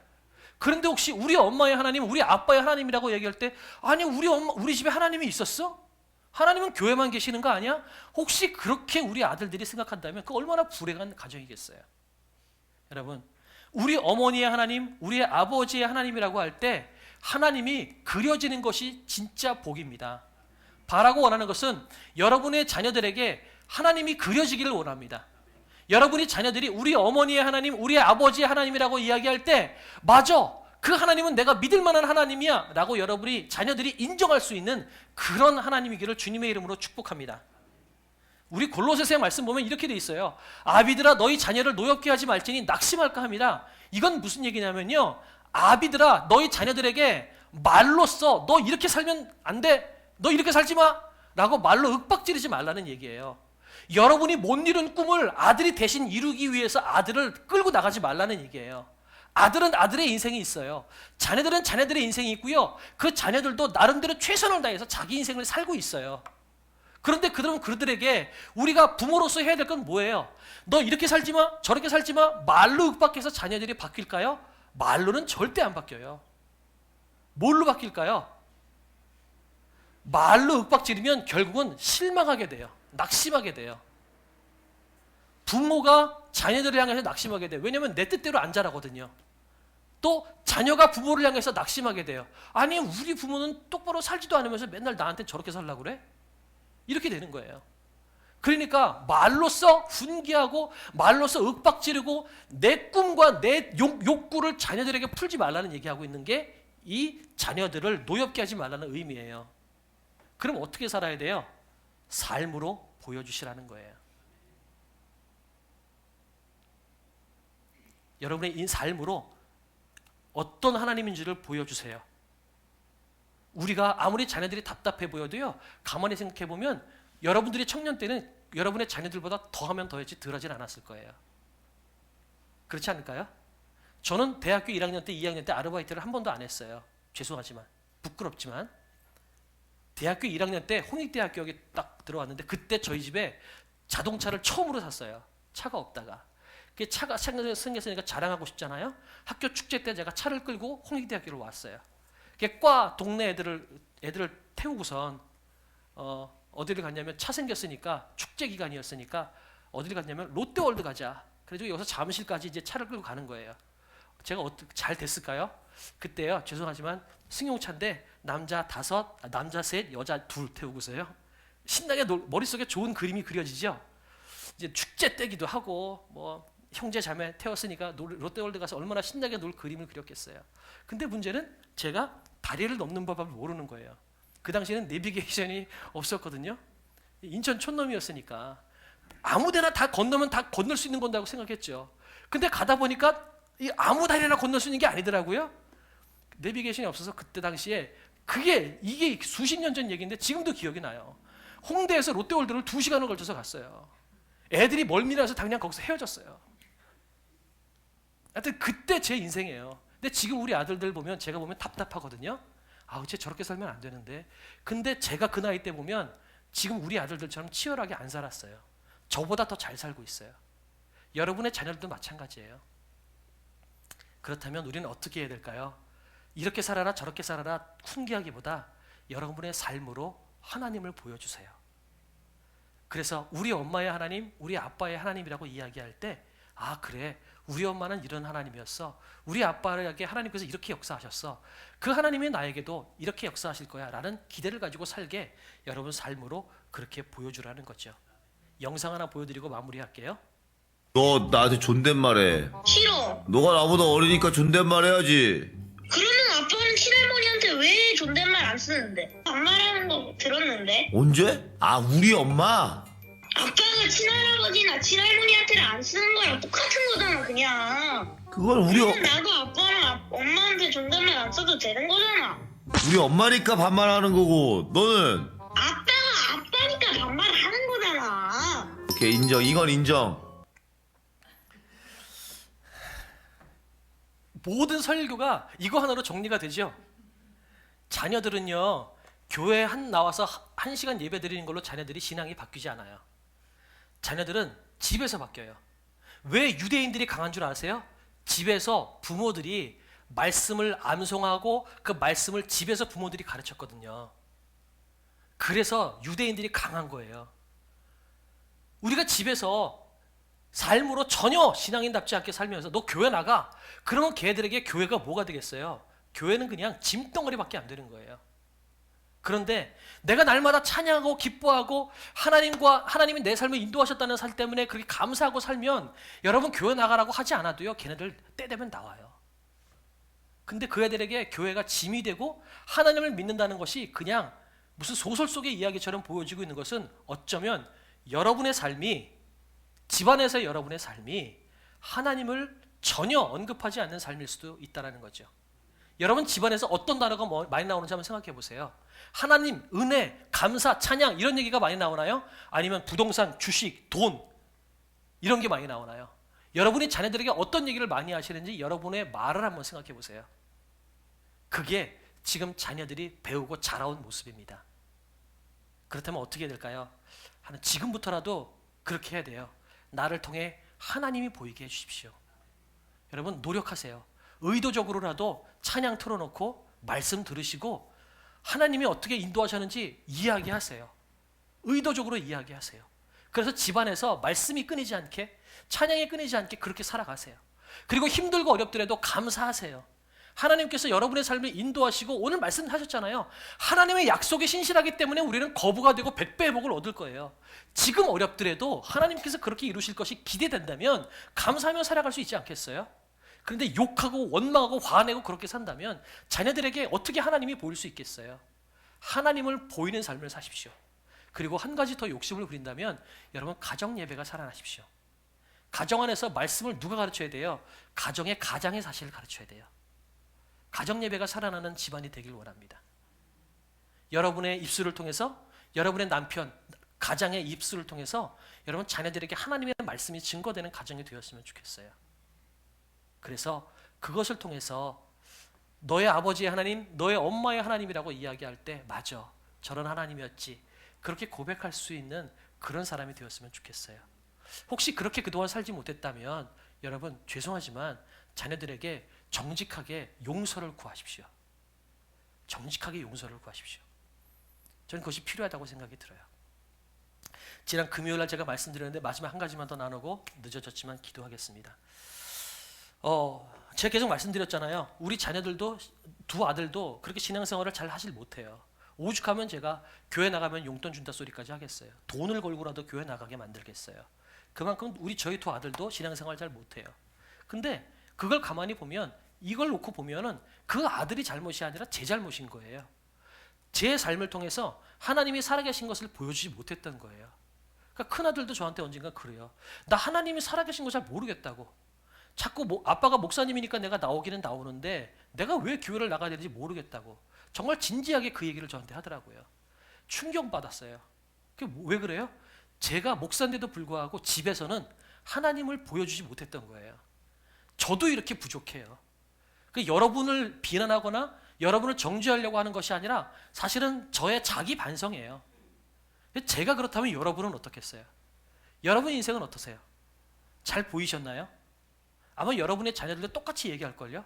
그런데 혹시 우리 엄마의 하나님, 우리 아빠의 하나님이라고 얘기할 때 아니 우리 엄마, 우리 집에 하나님이 있었어? 하나님은 교회만 계시는 거 아니야? 혹시 그렇게 우리 아들들이 생각한다면 그 얼마나 불행한 가정이겠어요? 여러분, 우리 어머니의 하나님, 우리 아버지의 하나님이라고 할 때 하나님이 그려지는 것이 진짜 복입니다. 바라고 원하는 것은 여러분의 자녀들에게 하나님이 그려지기를 원합니다. 여러분이 자녀들이 우리 어머니의 하나님, 우리 아버지의 하나님이라고 이야기할 때 맞아, 그 하나님은 내가 믿을 만한 하나님이야 라고 여러분이 자녀들이 인정할 수 있는 그런 하나님이기를 주님의 이름으로 축복합니다. 우리 골로새서의 말씀 보면 이렇게 돼 있어요. 아비들아 너희 자녀를 노엽게 하지 말지니 낙심할까 합니다. 이건 무슨 얘기냐면요, 아비들아 너희 자녀들에게 말로써 너 이렇게 살면 안 돼, 너 이렇게 살지 마 라고 말로 윽박지르지 말라는 얘기예요. 여러분이 못 이룬 꿈을 아들이 대신 이루기 위해서 아들을 끌고 나가지 말라는 얘기예요. 아들은 아들의 인생이 있어요. 자녀들은 자녀들의 인생이 있고요. 그 자녀들도 나름대로 최선을 다해서 자기 인생을 살고 있어요. 그런데 그들에게 우리가 부모로서 해야 될 건 뭐예요? 너 이렇게 살지 마, 저렇게 살지 마, 말로 윽박해서 자녀들이 바뀔까요? 말로는 절대 안 바뀌어요. 뭘로 바뀔까요? 말로 윽박지르면 결국은 실망하게 돼요. 낙심하게 돼요. 부모가 자녀들을 향해서 낙심하게 돼요. 왜냐하면 내 뜻대로 안 자라거든요. 또 자녀가 부모를 향해서 낙심하게 돼요. 아니 우리 부모는 똑바로 살지도 않으면서 맨날 나한테 저렇게 살라고 그래? 이렇게 되는 거예요. 그러니까 말로써 훈계하고 말로써 윽박지르고 내 꿈과 내 욕구를 자녀들에게 풀지 말라는 얘기하고 있는 게 이 자녀들을 노엽게 하지 말라는 의미예요. 그럼 어떻게 살아야 돼요? 삶으로 보여주시라는 거예요. 여러분의 이 삶으로 어떤 하나님인지를 보여주세요. 우리가 아무리 자녀들이 답답해 보여도요, 가만히 생각해 보면 여러분들이 청년 때는 여러분의 자녀들보다 더하면 더했지 덜하진 않았을 거예요. 그렇지 않을까요? 저는 대학교 1학년 때, 2학년 때 아르바이트를 한 번도 안 했어요. 죄송하지만, 부끄럽지만. 대학교 1학년 때 홍익대학교에 딱 들어왔는데 그때 저희 집에 자동차를 처음으로 샀어요. 차가 없다가. 차가 생겼으니까 자랑하고 싶잖아요. 학교 축제 때 제가 차를 끌고 홍익대학교를 왔어요. 과 동네 애들을 태우고선 어디를 갔냐면, 차 생겼으니까 축제 기간이었으니까 어디를 갔냐면 롯데월드 가자. 그래서 여기서 잠실까지 이제 차를 끌고 가는 거예요. 제가 어떻게 잘 됐을까요? 그때요, 죄송하지만 승용차인데 남자 5, 남자 3, 여자 2 태우고서요. 신나게 머릿속에 좋은 그림이 그려지죠. 이제 축제 때기도 하고 뭐 형제 자매 태웠으니까 롯데월드 가서 얼마나 신나게 놀 그림을 그렸겠어요. 근데 문제는 제가 다리를 넘는 법을 모르는 거예요. 그 당시에는 내비게이션이 없었거든요. 인천 촌놈이었으니까 아무데나 다 건너면 다 건널 수 있는 건다고 생각했죠. 근데 가다 보니까 이 아무 다리나 건널 수 있는 게 아니더라고요. 내비게이션이 없어서 그때 당시에 이게 수십 년 전 얘기인데 지금도 기억이 나요. 홍대에서 롯데월드를 2시간을 걸쳐서 갔어요. 애들이 멀미나서 당장 거기서 헤어졌어요. 하여튼 그때 제 인생이에요. 근데 지금 우리 아들들 보면, 제가 보면 답답하거든요. 아우, 쟤 저렇게 살면 안 되는데. 근데 제가 그 나이 때 보면 지금 우리 아들들처럼 치열하게 안 살았어요. 저보다 더 잘 살고 있어요. 여러분의 자녀들도 마찬가지예요. 그렇다면 우리는 어떻게 해야 될까요? 이렇게 살아라 저렇게 살아라 훈계하기보다 여러분의 삶으로 하나님을 보여주세요. 그래서 우리 엄마의 하나님, 우리 아빠의 하나님이라고 이야기할 때, 아 그래, 우리 엄마는 이런 하나님이었어, 우리 아빠에게 하나님께서 이렇게 역사하셨어, 그 하나님이 나에게도 이렇게 역사하실 거야 라는 기대를 가지고 살게 여러분 삶으로 그렇게 보여주라는 거죠. 영상 하나 보여드리고 마무리할게요. 너 나한테 존댓말해. 싫어. 너가 나보다 어리니까 존댓말해야지. 그러면 아빠는 친할머니한테 왜 존댓말 안 쓰는데? 반말하는 거 들었는데? 언제? 아, 우리 엄마? 아빠가 친할아버지나 친할머니한테는 안 쓰는 거랑 똑같은 거잖아, 그냥. 그걸 그러면 나도 아빠랑 엄마한테 존댓말 안 써도 되는 거잖아. 우리 엄마니까 반말하는 거고, 너는? 아빠가 아빠니까 반말하는 거잖아. 오케이, 인정. 이건 인정. 모든 설교가 이거 하나로 정리가 되죠. 자녀들은요, 교회 나와서 1시간 예배 드리는 걸로 자녀들이 신앙이 바뀌지 않아요. 자녀들은 집에서 바뀌어요. 왜 유대인들이 강한 줄 아세요? 집에서 부모들이 말씀을 암송하고 그 말씀을 집에서 부모들이 가르쳤거든요. 그래서 유대인들이 강한 거예요. 우리가 집에서 삶으로 전혀 신앙인답지 않게 살면서 너 교회 나가, 그러면 걔들에게 교회가 뭐가 되겠어요? 교회는 그냥 짐덩어리밖에 안 되는 거예요. 그런데 내가 날마다 찬양하고 기뻐하고 하나님이 내 삶을 인도하셨다는 살 때문에 그렇게 감사하고 살면 여러분 교회 나가라고 하지 않아도요, 걔네들 때 되면 나와요. 근데 그 애들에게 교회가 짐이 되고 하나님을 믿는다는 것이 그냥 무슨 소설 속의 이야기처럼 보여지고 있는 것은 어쩌면 여러분의 삶이, 집안에서의 여러분의 삶이 하나님을 전혀 언급하지 않는 삶일 수도 있다는 거죠. 여러분 집안에서 어떤 단어가 많이 나오는지 한번 생각해 보세요. 하나님, 은혜, 감사, 찬양 이런 얘기가 많이 나오나요? 아니면 부동산, 주식, 돈 이런 게 많이 나오나요? 여러분이 자녀들에게 어떤 얘기를 많이 하시는지 여러분의 말을 한번 생각해 보세요. 그게 지금 자녀들이 배우고 자라온 모습입니다. 그렇다면 어떻게 해야 될까요? 지금부터라도 그렇게 해야 돼요. 나를 통해 하나님이 보이게 해주십시오. 여러분 노력하세요. 의도적으로라도 찬양 틀어놓고 말씀 들으시고 하나님이 어떻게 인도하셨는지 이야기하세요. 의도적으로 이야기하세요. 그래서 집안에서 말씀이 끊이지 않게, 찬양이 끊이지 않게 그렇게 살아가세요. 그리고 힘들고 어렵더라도 감사하세요. 하나님께서 여러분의 삶을 인도하시고 오늘 말씀하셨잖아요. 하나님의 약속에 신실하기 때문에 우리는 거부가 되고 100배 회복을 얻을 거예요. 지금 어렵더라도 하나님께서 그렇게 이루실 것이 기대된다면 감사하며 살아갈 수 있지 않겠어요? 그런데 욕하고 원망하고 화내고 그렇게 산다면 자녀들에게 어떻게 하나님이 보일 수 있겠어요? 하나님을 보이는 삶을 사십시오. 그리고 한 가지 더 욕심을 부린다면 여러분 가정 예배가 살아나십시오. 가정 안에서 말씀을 누가 가르쳐야 돼요? 가정의 가장의 사실을 가르쳐야 돼요. 가정 예배가 살아나는 집안이 되길 원합니다. 여러분의 입술을 통해서, 여러분의 남편, 가장의 입술을 통해서 여러분 자녀들에게 하나님의 말씀이 증거되는 가정이 되었으면 좋겠어요. 그래서 그것을 통해서 너의 아버지의 하나님, 너의 엄마의 하나님이라고 이야기할 때 맞아, 저런 하나님이었지, 그렇게 고백할 수 있는 그런 사람이 되었으면 좋겠어요. 혹시 그렇게 그동안 살지 못했다면 여러분 죄송하지만 자녀들에게 정직하게 용서를 구하십시오. 정직하게 용서를 구하십시오. 저는 그것이 필요하다고 생각이 들어요. 지난 금요일 날 제가 말씀드렸는데 마지막 한 가지만 더 나누고 늦어졌지만 기도하겠습니다. 제가 계속 말씀드렸잖아요. 우리 자녀들도, 두 아들도 그렇게 신앙생활을 잘 하질 못해요. 오죽하면 제가 교회 나가면 용돈 준다 소리까지 하겠어요. 돈을 걸고라도 교회 나가게 만들겠어요. 그만큼 저희 두 아들도 신앙생활 잘 못해요. 근데 그걸 가만히 보면, 이걸 놓고 보면은 그 아들이 잘못이 아니라 제 잘못인 거예요. 제 삶을 통해서 하나님이 살아계신 것을 보여주지 못했던 거예요. 그러니까 큰아들도 저한테 언젠가 그래요. 나 하나님이 살아계신 거 잘 모르겠다고. 자꾸 아빠가 목사님이니까 내가 나오기는 나오는데 내가 왜 교회를 나가야 되는지 모르겠다고. 정말 진지하게 그 얘기를 저한테 하더라고요. 충격받았어요. 그게 왜 그래요? 제가 목사인데도 불구하고 집에서는 하나님을 보여주지 못했던 거예요. 저도 이렇게 부족해요. 여러분을 비난하거나 여러분을 정죄하려고 하는 것이 아니라 사실은 저의 자기 반성이에요. 제가 그렇다면 여러분은 어떻겠어요? 여러분 인생은 어떠세요? 잘 보이셨나요? 아마 여러분의 자녀들도 똑같이 얘기할걸요?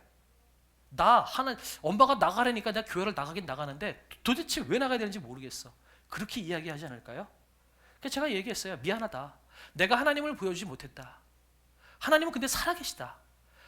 엄마가 나가라니까 내가 교회를 나가긴 나가는데 도대체 왜 나가야 되는지 모르겠어. 그렇게 이야기하지 않을까요? 그래서 제가 얘기했어요. 미안하다. 내가 하나님을 보여주지 못했다. 하나님은 근데 살아계시다.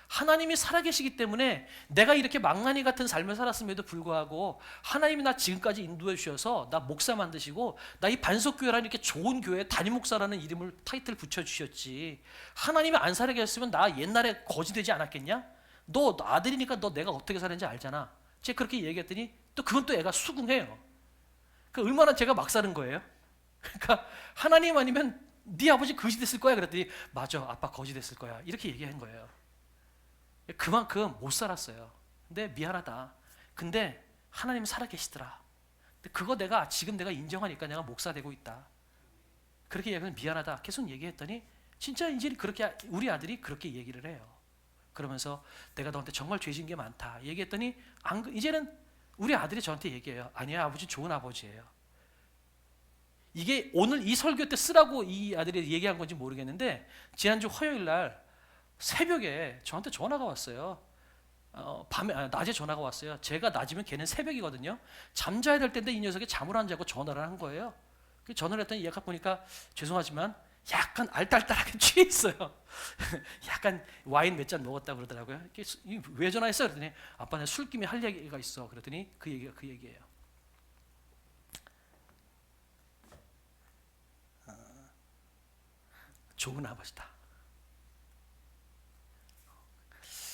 하나님이 살아계시기 때문에 내가 이렇게 망나니 같은 삶을 살았음에도 불구하고 하나님이 나 지금까지 인도해 주셔서 나 목사 만드시고 나 이 반석교회라는 이렇게 좋은 교회 담임 목사라는 이름을 타이틀 붙여주셨지. 하나님이 안 살아계셨으면 나 옛날에 거지 되지 않았겠냐? 너 아들이니까 너 내가 어떻게 사는지 알잖아. 제가 그렇게 얘기했더니 또 그건 또 애가 수긍해요. 얼마나 제가 막 사는 거예요? 그러니까 하나님 아니면 네 아버지 거지 됐을 거야. 그랬더니 맞아, 아빠 거지 됐을 거야. 이렇게 얘기한 거예요. 그만큼 못 살았어요. 근데 미안하다. 근데 하나님 살아계시더라. 근데 그거 지금 내가 인정하니까 내가 목사 되고 있다. 그렇게 얘기하면 미안하다. 계속 얘기했더니 진짜 이제 그렇게 우리 아들이 그렇게 얘기를 해요. 그러면서 내가 너한테 정말 죄진 게 많다. 얘기했더니 이제는 우리 아들이 저한테 얘기해요. 아니야, 아버지 좋은 아버지예요. 이게 오늘 이 설교 때 쓰라고 이 아들이 얘기한 건지 모르겠는데 지난주 화요일 날 새벽에 저한테 전화가 왔어요. 낮에 전화가 왔어요. 제가 낮이면 걔는 새벽이거든요. 잠자야 될 때인데 이 녀석이 잠을 안 자고 전화를 한 거예요. 전화를 했더니 얘가 보니까 죄송하지만 약간 알딸딸하게 취해 있어요. 약간 와인 몇 잔 먹었다고 그러더라고요. 왜 전화했어? 그랬더니 아빠 나 술김에 할 얘기가 있어. 그랬더니 그 얘기가 그 얘기예요. 좋은 아버지다.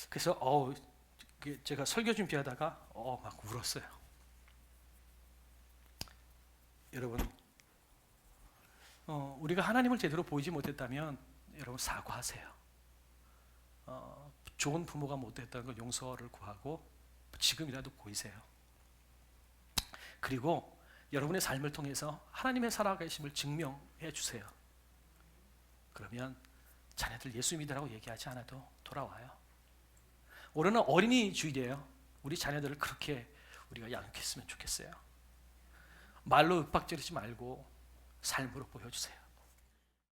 그래서 제가 설교 준비하다가 막 울었어요. 여러분, 우리가 하나님을 제대로 보이지 못했다면 여러분 사과하세요. 좋은 부모가 못됐다는 걸 용서를 구하고 지금이라도 보이세요. 그리고 여러분의 삶을 통해서 하나님의 살아계심을 증명해 주세요. 그러면 자녀들 예수 믿으라고 얘기하지 않아도 돌아와요. 올해는 어린이 주일이에요. 우리 자녀들을 그렇게 우리가 양육했으면 좋겠어요. 말로 윽박지르지 말고 삶으로 보여주세요.